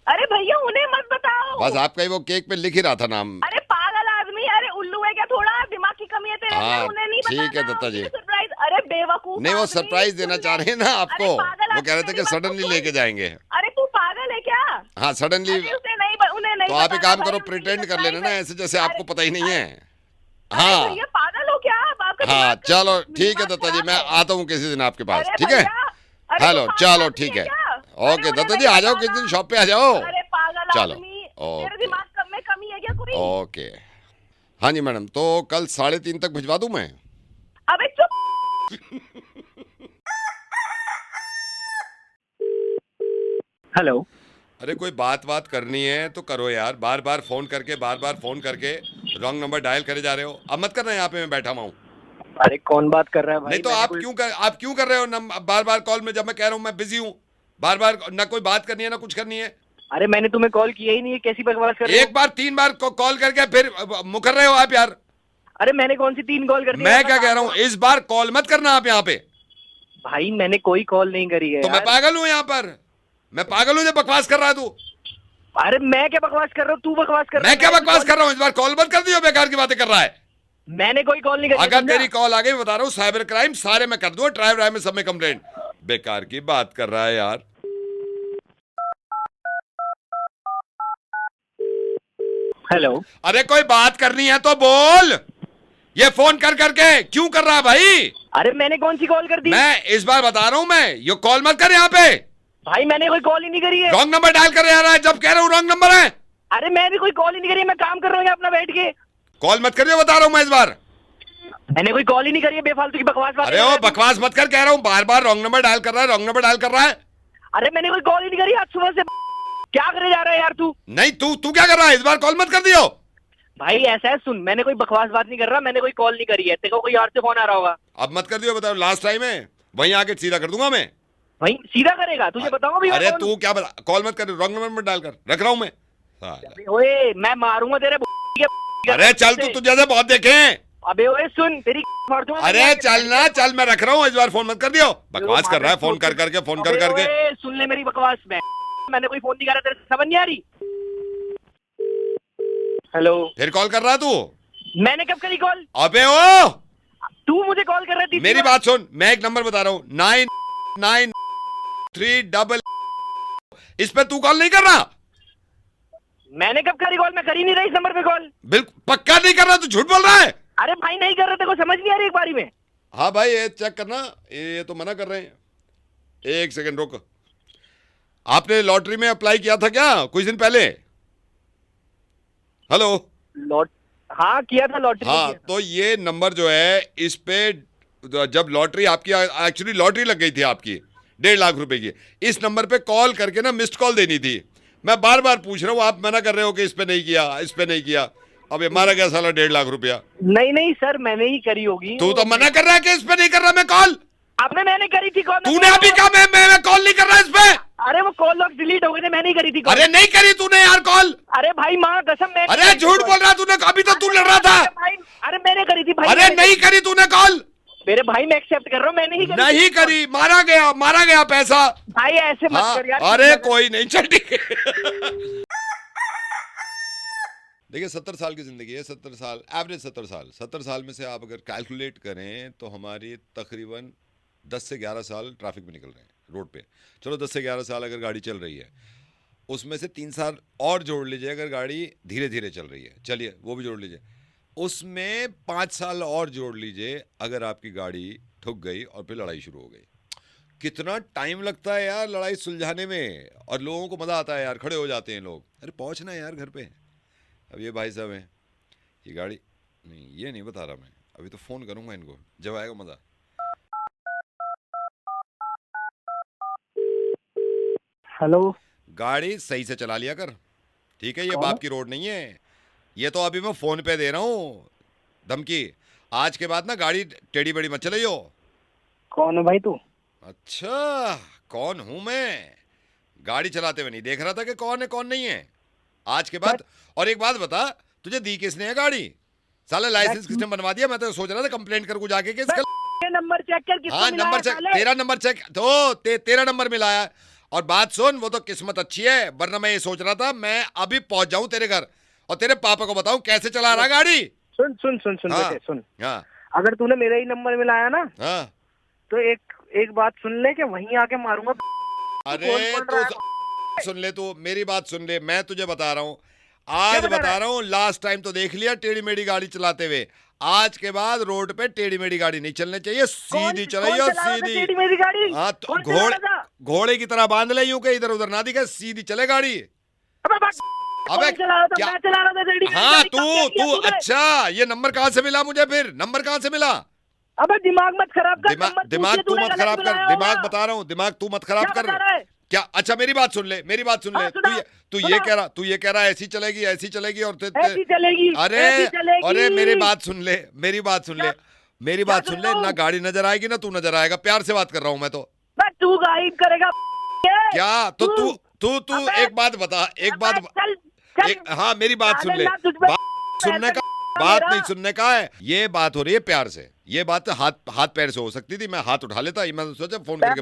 अरे भैया उन्हें मत बताओ। बस आपका ही वो केक पे लिख ही रहा था नाम। अरे पागल आदमी, अरे उल्लू है क्या? थोड़ा दिमाग की कमी है तेरे अंदर। उन्हें नहीं बताना। ठीक है दत्ता जी। सरप्राइज? अरे बेवकूफ, नहीं, वो सरप्राइज देना चाह रहे हैं ना आपको, वो कह रहे थे कि सडनली लेके जाएंगे। अरे तू पागल है क्या? हाँ, सडनली। उन्हें नहीं, तो आप एक काम करो, प्रिटेंड कर लेना ना, ऐसे जैसे आपको पता ही नहीं है। हाँ, ये पागल हो क्या? हाँ, चलो ठीक है दत्ता जी, मैं आता हूँ किसी दिन आपके पास, ठीक है? हेलो, चलो ठीक है, ओके दत्ता जी, आ जाओ किसी दिन शॉप पे, आ जाओ। चलो, ओके। हाँ जी मैडम, तो कल 3:30 तक भिजवा दूं मैं? अबे चुप। हेलो। अरे कोई बात करनी है तो करो यार, बार बार फोन करके रॉन्ग नंबर डायल करे जा रहे हो। अब मत करना, यहाँ पे मैं बैठा हुआ हूँ। अरे कौन बात कर रहा है भाई? नहीं तो आप क्यों कर रहे हो बार बार कॉल में, जब मैं कह रहा हूँ मैं बिजी हूँ? बार बार ना कोई बात करनी है ना कुछ करनी है। अरे मैंने तुम्हें कॉल किया ही नहीं है, कैसी बकवास कर रहे हो? एक बार 3 बार कॉल करके फिर मुकर रहे हो आप यार। अरे मैंने कौन सी 3 कॉल कर दी? मैं क्या कह रहा हूँ, इस बार कॉल मत करना आप यहाँ पे। भाई मैंने कोई कॉल नहीं करी है तो मैं पागल हूँ यहाँ पर, मैं पागल हूँ जो बकवास कर रहा है तू। अरे मैं क्या बकवास कर रहा हूँ, तू बकवास कर रहा है। मैं क्या बकवास कर रहा हूँ, इस बार कॉल मत कर दियो, बेकार की बातें कर रहा है। मैंने कोई कॉल नहीं करी। अगर तेरी कॉल आ गई बता रहा हूँ, साइबर क्राइम सारे मैं कर दूंगा, ट्राई में सब में कंप्लेंट। बेकार की बात कर रहा है यार। हेलो। अरे कोई बात करनी है तो बोल, ये फोन कर करके क्यों कर रहा है भाई? अरे मैंने कौन सी कॉल कर दी? मैं इस बार बता रहा हूँ, मैं ये कॉल मत कर यहाँ पे। भाई मैंने कोई कॉल ही नहीं करी है। रॉन्ग नंबर डायल कर रहा है, जब कह रहा हूँ रॉन्ग नंबर है। अरे मैंने कोई कॉल ही नहीं करी है, मैं काम कर रहा हूँ अपना बैठ के। कॉल मत करिए बता रहा हूँ मैं इस बार। मैंने कोई कॉल ही नहीं करी है, बेफालतू की बकवास बात। अरे ओ बकवास मत कर, कह रहा हूँ बार बार रॉन्ग नंबर डायल कर रहा है, रॉन्ग नंबर डायल कर रहा है। अरे मैंने कोई कॉल ही नहीं करी आज सुबह से। क्या करे जा रहा है यार तू? नहीं तू क्या कर रहा है, इस बार कॉल मत कर दियो। भाई ऐसा है, सुन, मैंने कोई बकवास बात नहीं कर रहा, मैंने कोई कॉल नहीं करी है। तेरे को कोई और से फोन आ रहा होगा। अब मत कर दियो, बताओ लास्ट टाइम है, वहीं आके सीधा कर दूंगा मैं। भाई सीधा करेगा, तुझे बताऊंगा भी। अरे तू क्या बता, कॉल मत कर, रॉन्ग नंबर मत डायल कर, रख रहा हूँ मैं। ओए मैं मारूंगा तेरे। अरे चल तू जैसे बहुत देखे। अबे ओए सुन, तेरी फाड़ दूंगा। अरे चल ना चल, मैं रख रहा हूँ, इस बार फोन मत कर दियो। बकवास कर रहा है फोन कर करके, फोन कर करके। सुन ले मेरी बकवास में, मैंने कोई फोन नहीं करा, तेरे समझ नहीं आ रही? हेलो। फिर कॉल कर रहा तू? मैंने कब करी कॉल? अबे ओ, तू मुझे कॉल कर रही थी। मेरी बात सुन, मैं एक नंबर बता रहा हूँ, 9993 इस पे तू कॉल नहीं कर रहा। मैंने कब करी कॉल? मैं कर ही नहीं रही इस नंबर पे कॉल। बिल्कुल पक्का नहीं कर रहा, तू झूठ बोल रहा है। अरे भाई नहीं कर रहे, तेरे को समझ नहीं आ रही एक बारी में? हाँ भाई ये चेक करना, ये तो मना कर रहे हैं। एक सेकंड रुक, आपने लॉटरी में अप्लाई किया था क्या कुछ दिन पहले? हेलो। हाँ किया था लॉटरी। हाँ तो ये नंबर जो है, इस पे जब लॉटरी आपकी, एक्चुअली लॉटरी लग गई थी आपकी 1.5 लाख रुपए की, इस नंबर पे कॉल करके ना मिस्ड कॉल देनी थी। मैं बार बार पूछ रहा हूँ, आप मना कर रहे हो कि इस पे नहीं किया, इस पे नहीं किया। अब ये मारा गया साला 1.5 लाख रुपया। नहीं सर, मैंने ही करी होगी। तू तो मना कर रहा है कि इस पे नहीं कर रहा मैं कॉल। आपने मैंने करी थी कॉल। तूने अभी कहा मैं कॉल नहीं कर रहा इस पे। अरे वो कॉल लॉग डिलीट हो गए थे, मैंने ही करी थी कॉल। अरे नहीं करी तूने यार कॉल। अरे भाई माँ कसम, मैं। अरे झूठ बोल रहा तूने, अभी तो तू लड़ रहा था। अरे मैंने करी थी भाई। अरे नहीं करी तूने कॉल। मेरे भाई मैं एक्सेप्ट कर रहा हूँ, मैंने ही करी। नहीं करी, मारा गया पैसा। भाई ऐसे मत कर यार। अरे कोई नहीं, चल ठीक है। देखिए 70 साल की जिंदगी है, 70 साल एवरेज, 70 साल में से आप अगर कैलकुलेट करें तो हमारी तकरीबन 10 से 11 साल ट्रैफिक में निकल रहे हैं रोड पे। चलो 10 से 11 साल अगर गाड़ी चल रही है, उसमें से 3 साल और जोड़ लीजिए अगर गाड़ी धीरे धीरे चल रही है, चलिए वो भी जोड़ लीजिए। उसमें 5 साल और जोड़ लीजिए अगर आपकी गाड़ी ठुक गई और फिर लड़ाई शुरू हो गई। कितना टाइम लगता है यार लड़ाई सुलझाने में, और लोगों को मज़ा आता है यार, खड़े हो जाते हैं लोग, अरे पहुँचना है यार घर पे। अब ये भाई साहब हैं, ये गाड़ी नहीं, ये नहीं बता रहा मैं, अभी तो फ़ोन करूँगा इनको जब आएगा मज़ा। हेलो। गाड़ी सही से चला लिया कर, ठीक है? ये बाप की रोड नहीं है, ये तो अभी मैं फ़ोन पे दे रहा हूँ धमकी। आज के बाद ना गाड़ी टेढ़ी बेड़ी मत चलाइयो। कौन है भाई तू? अच्छा कौन हूँ मैं? गाड़ी चलाते हुए नहीं देख रहा था कि कौन है कौन नहीं है? आज के बाद। और एक बात बता, तुझे दी किसने है गाड़ी? साला लाइसेंस किसने बनवा दिया? मैं तो सोच रहा था कंप्लेंट करूँ जाके कि इसका नंबर चेक कर। हाँ नंबर चेक, तेरा नंबर चेक तो तेरा नंबर मिला है। और बात सुन, वो तो किस्मत अच्छी है, वरना मैं ये सोच रहा था मैं अभी पहुंच जाऊं तेरे घर और तेरे पापा को बताऊं कैसे चला रहा गाड़ी। सुन सुन सुन सुन हाँ, बेटे सुन। हाँ, अगर तूने मेरा ही नंबर मिलाया ना, हाँ, तो एक बात सुन ले कि वहीं आके मारूंगा। अरे तो सुन ले, तू मेरी बात सुन ले, मैं तुझे बता रहा हूँ, आज बता रहा हूँ, लास्ट टाइम तो देख लिया टेढ़ी मेढ़ी गाड़ी चलाते हुए। आज के बाद रोड पे टेढ़ी मेढ़ी गाड़ी नहीं चलनी चाहिए, सीधी चलाइयो, सीधी। हाँ तो घोड़े की तरह बांध ले यूं के इधर उधर ना दिखे, सीधी चले गाड़ी। अबे क्या? हाँ तू अच्छा, ये नंबर कहाँ से मिला मुझे? फिर नंबर कहाँ से मिला? अबे दिमाग मत खराब कर। दिमाग तू मत खराब कर, दिमाग बता रहा हूँ, दिमाग तू मत खराब कर। क्या? अच्छा मेरी बात सुन ले, मेरी बात सुन ले। तू ये कह रहा है ऐसी चलेगी ऐसी चलेगी और ऐसी चलेगी। अरे मेरी बात सुन ले, मेरी बात सुन ले, मेरी बात सुन ले। ना गाड़ी नजर आएगी ना तू नजर आएगा, प्यार से बात कर रहा हूँ मैं तो। तू गाइड करेगा क्या? तो तू एक बात बता, एक बात हाँ मेरी बात सुन ले, सुनने का बात नहीं सुनने का है, ये बात हो रही है प्यार से, ये बात हाथ पैर से हो सकती थी, मैं हाथ उठा लेता, मैं सोचा फोन करके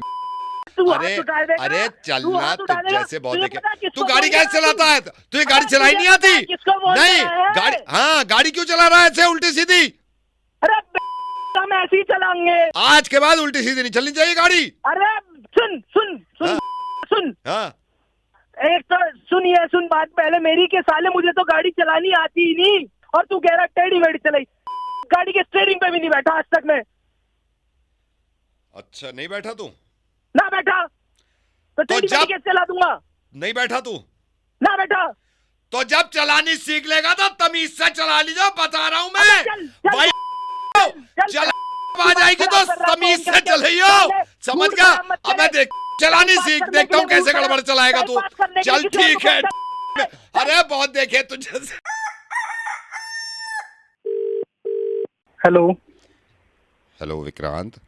अरे चलना तो जैसे बहुत देखे, तू गाड़ी कैसे चलाता है, तुझे गाड़ी चलाई नहीं आती? नहीं गाड़ी, हाँ गाड़ी क्यों चला रहा है ऐसे उल्टी सीधी? अरे हम ऐसे ही चलाएंगे, आज के बाद उल्टी सीधी नहीं चलनी चाहिए गाड़ी। अरे सुन सुन सुन हाँ? सुन हाँ एक तो सुन बात पहले मेरी के साले, मुझे तो गाड़ी चलानी आती ही नहीं, और तू कह रहा टेढ़ी मेढ़ी चलाई, गाड़ी के स्टीयरिंग पे भी नहीं बैठा आज तक मैं। अच्छा नहीं बैठा तू? ना बैठा तो टेढ़ी मेढ़ी कैसे चला दूंगा? नहीं बैठा तू? ना बैठा तो जब चलानी सीख लेगा तो तमीज से चला लीजिए, बता रहा हूं मैं भाई, चल आ जाएगी तो तमीज से चलियो, समझ गया? अब मैं देख चलानी सीख, देखता हूँ कैसे गड़बड़ चलाएगा तू। चल ठीक है, अरे बहुत देखे तुझे। हेलो हेलो विक्रांत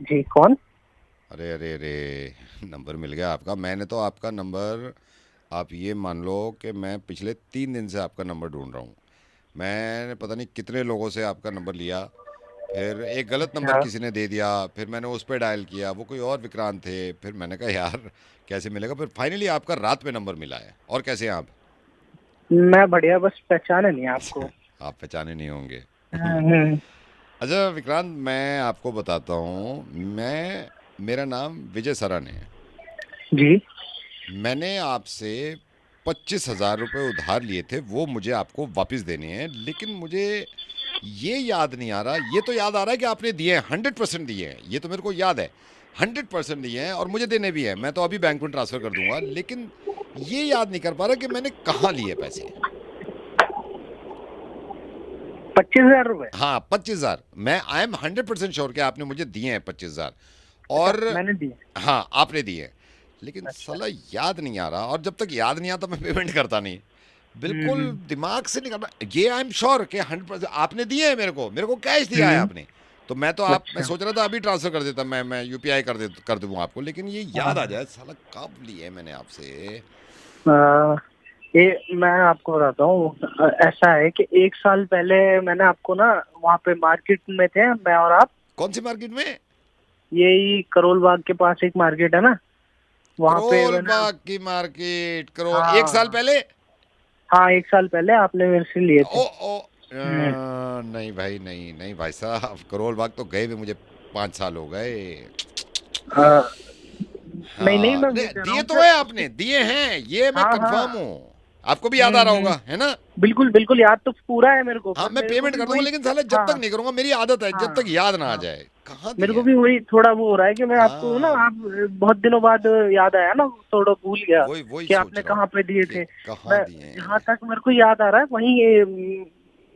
जी, कौन? अरे अरे अरे नंबर मिल गया आपका। मैंने तो आपका नंबर, आप ये मान लो कि मैं पिछले 3 दिन से आपका नंबर ढूंढ रहा हूँ। मैंने पता नहीं कितने लोगों से आपका नंबर लिया, फिर एक गलत नंबर किसी ने दे दिया, फिर मैंने उस पर डायल किया, वो कोई और विक्रांत थे, फिर मैंने कहा यार कैसे मिलेगा, फिर फाइनली आपका रात में नंबर मिला है। और कैसे हैं आप? मैं बढ़िया, बस पहचाने नहीं आपको। आप पहचाने नहीं होंगे। अच्छा विक्रांत, मैं आपको बताता हूँ, मेरा नाम विजय सरन है जी। मैंने आपसे 25,000 रुपये उधार लिए थे, वो मुझे आपको वापस देने हैं, लेकिन मुझे ये याद नहीं आ रहा। ये तो याद आ रहा है कि आपने दिए हैं, 100% दिए हैं, ये तो मेरे को याद है, 100% दिए हैं और मुझे देने भी है, मैं तो अभी बैंक में ट्रांसफ़र कर दूंगा, लेकिन ये याद नहीं कर पा रहा कि मैंने कहाँ लिए पैसे। 25,000 रुपये? हाँ 25,000, मैं आई एम 100% श्योर कि आपने मुझे दिए हैं 25,000, और मैंने दिए? हाँ आपने दिए, लेकिन साला याद नहीं आ रहा, और जब तक याद नहीं आता मैं पेमेंट करता नहीं, बिल्कुल दिमाग से निकल रहा। ये आई एम श्योर कि 100% आपने दिए हैं, मेरे को कैश दिया है आपने, तो मैं तो मैं सोच रहा था अभी ट्रांसफर कर देता, मैं यूपीआई कर दूँ आपको, लेकिन ये याद आ जाए साला कब लिए मैंने आपसे। ये मैं आपको बताता हूँ, ऐसा है कि 1 साल पहले मैंने आपको ना वहाँ पे मार्केट में थे मैं और आप। कौन सी मार्केट में? यही करोल बाग के पास एक मार्केट है ना, वहाँ पे। करोल बाग की मार्केट, करोल। 1 साल पहले? हाँ 1 साल पहले आपने मेरे से लिए थे। नहीं भाई, नहीं भाई साहब, करोल बाग तो गए हुए मुझे 5 साल हो गए। नहीं मैं दिए तो है आपने, दिए हैं, ये मैं कंफर्म हूँ, आपको भी याद आ रहा होगा, है ना? बिल्कुल याद तो पूरा है मेरे को। हाँ मैं पेमेंट कर दूंगा, लेकिन साले जब तक नहीं करूंगा, मेरी आदत है, जब तक याद ना आ जाए। कहाँ मेरे को भी वही थोड़ा वो हो रहा है कि मैं आपको ना, आप बहुत दिनों बाद याद आया ना, थोड़ा भूल गया कि आपने कहाँ पे दिए थे। जहाँ तक मेरे को याद आ रहा है, वहीं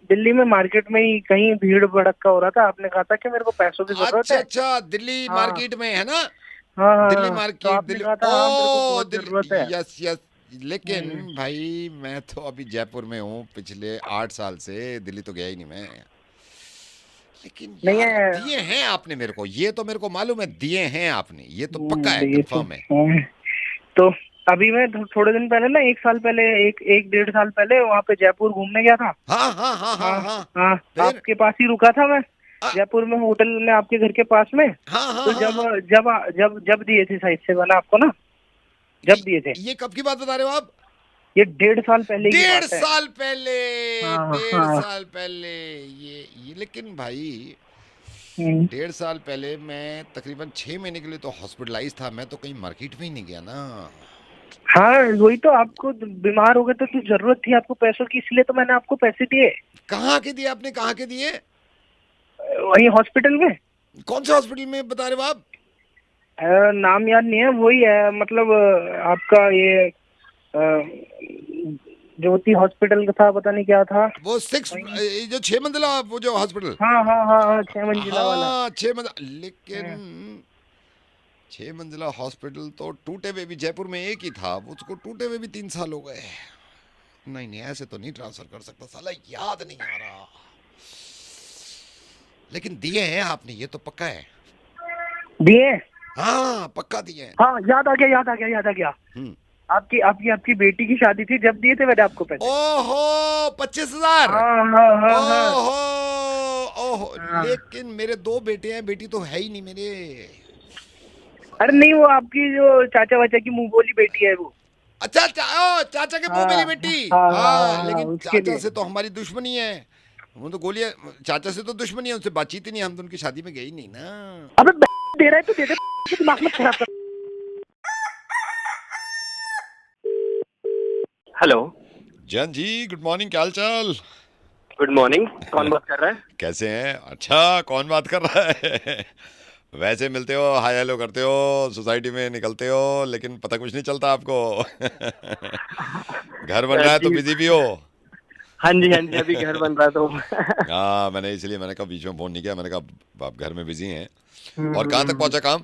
दिल्ली में मार्केट में ही कहीं भीड़ भड़का हो रहा था, आपने कहा था कि मेरे को पैसों की जरूरत है। अच्छा दिल्ली मार्केट में है ना? हाँ Delhi market, Delhi, yes yes. लेकिन भाई मैं तो अभी जयपुर में हूँ पिछले 8 साल से, दिल्ली तो गया ही नहीं मैं, लेकिन दिए हैं आपने मेरे को, ये तो मेरे को मालूम है, दिए हैं आपने, ये तो पक्का है, कंफर्म है। तो अभी मैं थोड़े दिन पहले ना, 1 साल पहले, 1-1.5 साल पहले वहाँ पे जयपुर घूमने गया था। हाँ आपके पास ही रुका था मैं, जयपुर में होटल में, आपके घर के पास में। तो जब दिए थे शायद से मैंने आपको ना, जब दिए थे। ये कब की बात बता रहे हो आप? ये 1.5 साल पहले की बात है। 1.5 साल पहले, 1.5 साल पहले ये लेकिन भाई 1.5 साल पहले मैं तकरीबन 6 महीने के लिए तो हॉस्पिटलाइज था, मैं तो कहीं मार्केट में ही नहीं गया ना। हाँ वही तो, आपको बीमार हो गए तो जरूरत थी आपको पैसों की, इसलिए तो मैंने आपको पैसे दिए। कहाँ के दिए आपने, कहाँ के दिए? वही हॉस्पिटल में। कौन से हॉस्पिटल में बता रहे हो आप? नाम याद नहीं है, वही है, मतलब आपका ये ज्योति हॉस्पिटल का था, पता नहीं क्या था वो, 6 मंजिला वो जो हॉस्पिटल। हाँ 6 मंजिला वाला। 6 मंजिला, लेकिन 6 मंजिला हॉस्पिटल तो टूटे हुए भी जयपुर में एक ही था, उसको टूटे हुए भी 3 साल हो गए। नहीं ऐसे तो नहीं ट्रांसफर कर सकता, साला याद नहीं आ रहा, लेकिन दिए हैं आपने, ये तो पक्का है। दिए? हाँ पक्का दिए। हाँ याद आ गया। आपकी आपकी आपकी बेटी की शादी थी, जब दिए थे मैंने आपको पैसे। ओहो 25,000। ओहो लेकिन मेरे 2 बेटे हैं, बेटी तो है ही नहीं मेरे। अरे नहीं, वो आपकी जो चाचा वाचा की मुंह बोली बेटी है वो। अच्छा चाचा के मुंह बोली बेटी। हाँ लेकिन चाचा से तो हमारी दुश्मनी है, वो तो गोलियां, चाचा से तो दुश्मनी है, उनसे बातचीत ही नहीं, हम तो उनकी शादी में गए ही नहीं ना। अबे दे रहा है तो दे दे, दिमाग मत खराब कर। Hello Jain ji, good morning, क्या हाल चाल? गुड मॉर्निंग, कौन बात कर रहा है? कैसे हैं? अच्छा कौन बात कर रहा है? वैसे मिलते हो, हाय हेलो करते हो, सोसाइटी में निकलते हो, लेकिन पता कुछ नहीं चलता आपको। घर बन रहा है तो बिजी भी हो। हाँ जी अभी घर बन रहा तो। हाँ मैंने कहा बीच में फोन नहीं किया, मैंने कहा आप घर में बिजी हैं। और कहाँ तक पहुंचा काम?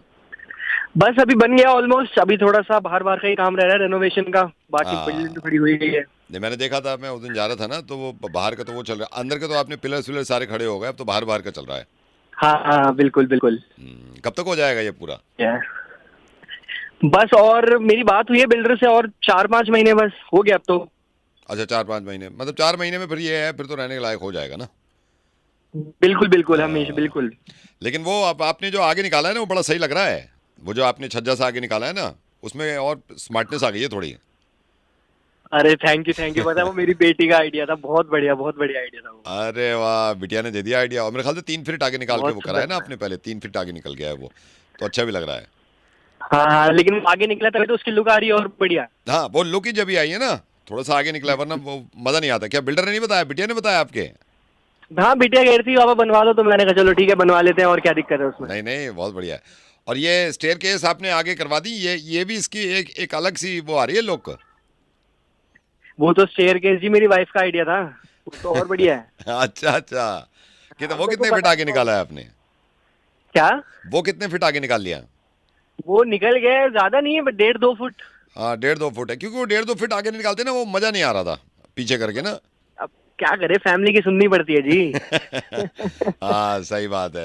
बस अभी बन गया ऑलमोस्ट, अभी थोड़ा सा बाहर का ही काम रह रहा है रेनोवेशन का, बाकी बिल्डिंग तो खड़ी हुई गई है। मैंने देखा था, मैं उस दिन जा रहा था ना, तो वो बाहर का तो वो चल रहा है, अंदर के तो आपने पिलर्स विलर सारे खड़े हो गए, अब तो बाहर का चल रहा है। हाँ बिल्कुल। कब तक हो जाएगा ये पूरा? बस और मेरी बात हुई है बिल्डर से, और 4-5 महीने बस हो गया अब तो। अच्छा 4-5 महीने, मतलब 4 महीने में फिर ये है, फिर तो रहने के लायक हो जाएगा ना? बिल्कुल हमेशा बिल्कुल। लेकिन वो आपने जो आगे निकाला है ना, वो बड़ा सही लग रहा है। वो जो आपने छज्जा से आगे निकाला है ना, उसमें और स्मार्टनेस आ गई है थोड़ी। अरे थैंक यू। पता है वो मेरी बेटी का आइडिया था, बहुत बढ़िया आइडिया था वो। अरे वाह, बिटिया ने दे दिया आइडिया। और मेरे ख्याल से 3 फीट आगे निकाल के वो करा है ना आपने, पहले 3 फीट आगे निकल गया है वो, तो अच्छा भी लग रहा है। हाँ लेकिन आगे निकला तभी तो उसकी लुक आ रही है और बढ़िया। हाँ वो लुक ही जब ही आई है ना, थोड़ा सा आगे निकला, वरना वो मजा नहीं आता। क्या बिल्डर ने नहीं बताया, बिटिया ने बताया आपके? हाँ बिटिया कह रही थी पापा बनवा दो, तो मैंने कहा चलो ठीक है बनवा लेते हैं, और क्या दिक्कत है उसमें। नहीं बहुत बढ़िया है। और ये स्टेयरकेस आपने आगे करवा दी, ये भी इसकी एक अलग सी वो आ रही है लुक। वो तो स्टेयरकेस जी मेरी वाइफ का आइडिया था, वो तो और बढ़िया है। अच्छा वो कितने फीट आगे निकाला है आपने? क्या? वो कितने फीट आगे निकाल लिया? वो निकल गए, ज्यादा नहीं है, 1.5-2 फुट। हाँ 1.5-2 फुट है, क्योंकि वो 1.5-2 फीट आगे निकालते ना, वो मजा नहीं आ रहा था पीछे करके ना। अब क्या करे, फैमिली की सुननी पड़ती है जी। हाँ सही बात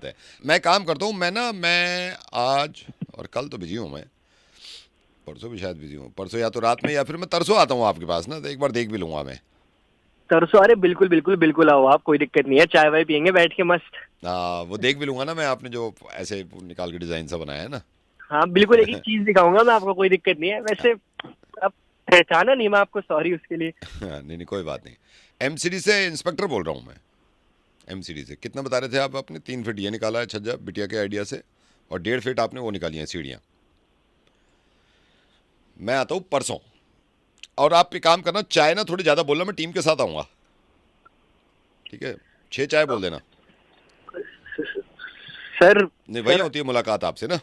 है। मैं काम करता हूँ, मैं आज और कल तो बिजी हूँ, मैं परसों भी शायद बिजी हूँ, परसों या तो रात में या फिर मैं तरसों आता हूँ आपके पास ना, तो एक बार देख भी लूंगा मैं। तरसों? अरे बिल्कुल आओ आप, कोई दिक्कत नहीं है, चाय वाय पियेंगे बैठ के मस्त। हाँ वो देख भी लूंगा ना मैं, आपने जो ऐसे निकाल के डिजाइन सा बनाया है ना। हाँ बिल्कुल, एक चीज दिखाऊंगा मैं आपको, कोई दिक्कत नहीं है। वैसे अब पहचाना नहीं मैं आपको, सॉरी उसके लिए। नहीं कोई बात नहीं। एमसीडी से इंस्पेक्टर बोल रहा हूँ मैं, एमसीडी से। कितना बता रहे थे आप? आपने 3 फीट ये निकाला है छज्जा बिटिया के आइडिया से, और 1.5 फीट आपने वो निकाली हैं सीढ़ियाँ। मैं आता हूँ परसों, और आप भी काम करना, चाय ना थोड़ी ज़्यादा बोलना, मैं टीम के साथ आऊँगा, ठीक है? 6 चाय बोल देना सर। नहीं वही होती है मुलाकात आपसे ना।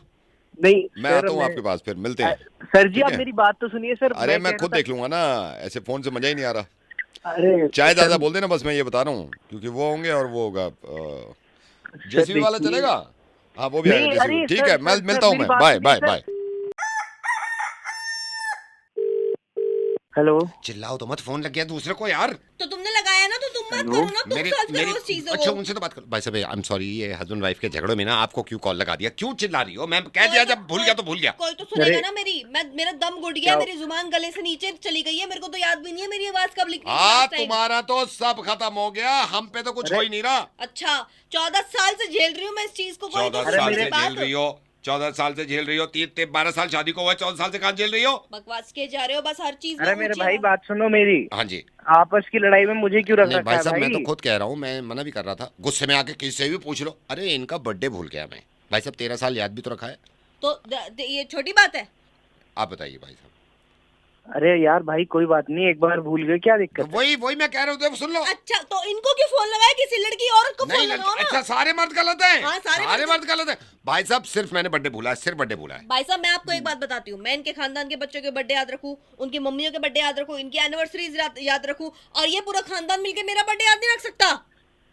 नहीं मैं आता हूँ आपके पास, फिर मिलते हैं। सर जी आप मेरी बात तो सुनिए सर। अरे मैं खुद देख लूंगा ना, ऐसे फोन से मजा ही नहीं आ रहा। अरे चाय ज्यादा बोल देना बस, मैं ये बता रहा हूँ, क्योंकि वो होंगे और वो होगा जेसीबी वाला चलेगा। हाँ वो भी आएगा जेसीबी, ठीक है मैं मिलता हूँ, मैं बाय। हेलो। चिल्लाओ तो मत, फोन लग गया दूसरे को यार। तो तुमने लगाया ना, तो तुम बात करो ना, तुम सॉल्व करो उस चीज़ को। अच्छा उनसे तो बात करो। भाई साहब आई एम सॉरी, ये हस्बैंड वाइफ के झगड़ों में ना आपको क्यों कॉल लगा दिया? क्यों चिल्ला रही हो? मैं कह दिया जब भूल गया तो भूल गया। कोई तो सुनेगा ना मेरी। मेरा दम घुट गया, मेरी जुबान गले से नीचे चली गई है, मेरे को तो याद भी नहीं है मेरी आवाज कब लिखी। हाँ तुम्हारा तो सब खत्म हो गया, हम पे तो कुछ हो ही नहीं रहा। अच्छा 14 साल से झेल रही हूँ मैं इस चीज को। 14 साल से झेल रही हो, 14 साल से झेल रही हो, 12 साल शादी को हुआ, 14 साल से कहाँ झेल रही हो? बकवास के जा रहे हो बस हर चीज। अरे मेरे भाई बात सुनो मेरी। हाँ जी। आपस की लड़ाई में मुझे क्यों रख रखा है भाई साहब? मैं तो खुद कह रहा हूँ, मैं मना भी कर रहा था, गुस्से में आके किसी से भी पूछ लो। अरे इनका बर्थडे भूल गया मैं। भाई साहब 13 साल याद भी तो रखा है। तो ये छोटी बात है? आप बताइए भाई साहब। अरे यार भाई कोई बात नहीं, एक बार भूल गए, क्या दिक्कत? वही मैं कह रहा हूँ, सुन लो। अच्छा तो इनको क्यों फोन लगाया? किसी लड़की औरत को फोन लगाओ ना। अच्छा सारे मर्द गलत हैं? हाँ, सारे मर्द गलत हैं। भाई साहब सिर्फ मैंने बर्थडे भूला है, सिर्फ बर्थडे भूला है। भाई साहब मैं आपको एक बात बताती हूँ, मैं इनके खानदान के बच्चों के बर्थडे याद रखूं, उनकी मम्मियों के बर्थडे याद रखूं, इनकी एनिवर्सरीज याद रखूं, और ये पूरा खानदान मिलके मेरा बर्थडे याद नहीं रख सकता?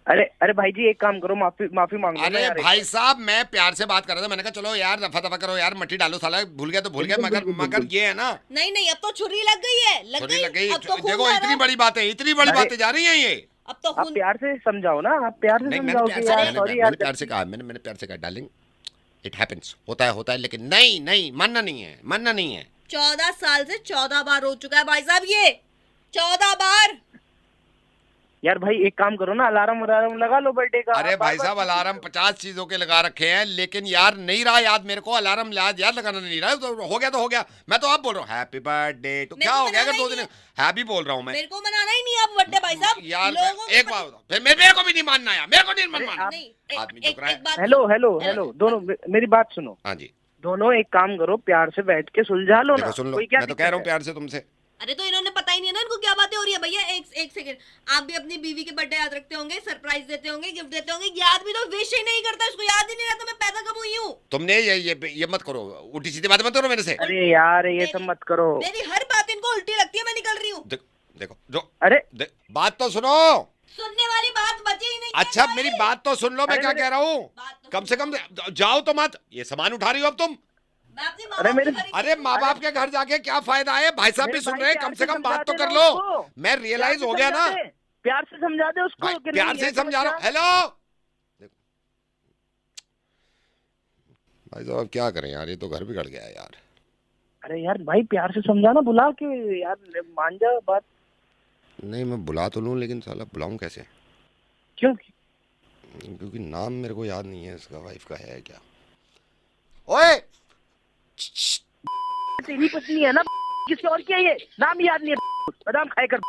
अरे भाई जी एक काम करो, माफी मांगो। अरे भाई साहब मैं प्यार से बात कर रहा था, मैंने कहा चलो यार रफा दफा करो यार, मट्टी डालो, साला भूल गया तो भूल गया, मगर ये है ना। नहीं अब तो छुरी लग गई है, लग गई। अब तो देखो इतनी बड़ी बातें जा रही हैं ये। अब तो आप प्यार से समझाओ ना, आप प्यार से समझाओ। मैंने प्यार से कहा डार्लिंग इट हैपेंस, होता है, लेकिन नहीं मानना नहीं है। 14 साल से 14 बार हो चुका है भाई साहब, ये 14 बार। यार भाई एक काम करो ना, अलार्म लगा लो बर्थडे का। अरे भाई साहब अलार्म 50 चीजों के लगा रखे हैं, लेकिन यार नहीं रहा याद मेरे को, अलार्म याद लगाना नहीं रहा, तो हो गया। मैं तो अब बोल रहा हूँ हैप्पी बर्थडे, तो क्या हो गया अगर 2 दिन हैप्पी बोल रहा हूँ मैं। मेरे को मनाना ही नहीं है अब बर्थडे भाई साहब। यार एक बात फिर मेरे को भी नहीं मानना यार, मेरे को नहीं मानना। आदमी चुप रहा है। हेलो दोनों मेरी बात सुनो। हाँ जी। दोनों एक काम करो, प्यार से बैठ के सुलझा लो ना। सुन लो, मैं तो कह रहा हूँ प्यार से तुमसे। अरे तो इन्होंने पता ही नहीं है ना इनको क्या बातें हो रही है। भैया एक सेकंड, आप भी अपनी बीवी के बर्थडे याद रखते होंगे, सरप्राइज देते होंगे, गिफ्ट देते होंगे, याद भी तो विश ही नहीं करता, इसको याद ही नहीं रहता मैं पैदा कब हुई हूँ। तुमने ये मत करो, उल्टी सीधी बात मत करो मेरे से। अरे यार ये सब मत करो, मेरी हर बात इनको उल्टी लगती है, मैं निकल रही हूँ। देखो अरे बात तो सुनो, सुनने वाली बात बची ही नहीं। अच्छा मेरी बात तो सुन लो, मैं क्या कह रहा हूँ। कम से कम जाओ तो मत, ये सामान उठा रही हो अब तुम। अरे माँ बाप के घर जाके क्या फायदा है, भाई साहब भी सुन रहे हैं, कम से कम बात तो कर लो। मैं रियलाइज हो गया ना, प्यार से समझा दे उसको। प्यार से समझा रहा हूँ। हेलो भाई साहब क्या करें यार, ये तो घर बिगड़ गया है यार। अरे यार भाई प्यार से समझाना, बुला के यार मान जा बात। नहीं मैं बुला तो लूं, लेकिन साला बुलाऊं कैसे? क्यों? क्योंकि नाम मेरे को याद नहीं है इसका, वाइफ का है क्या? ओए तेरी पत्नी है ना, किसी और की है ये, नाम याद नहीं है, बादाम खाए कर।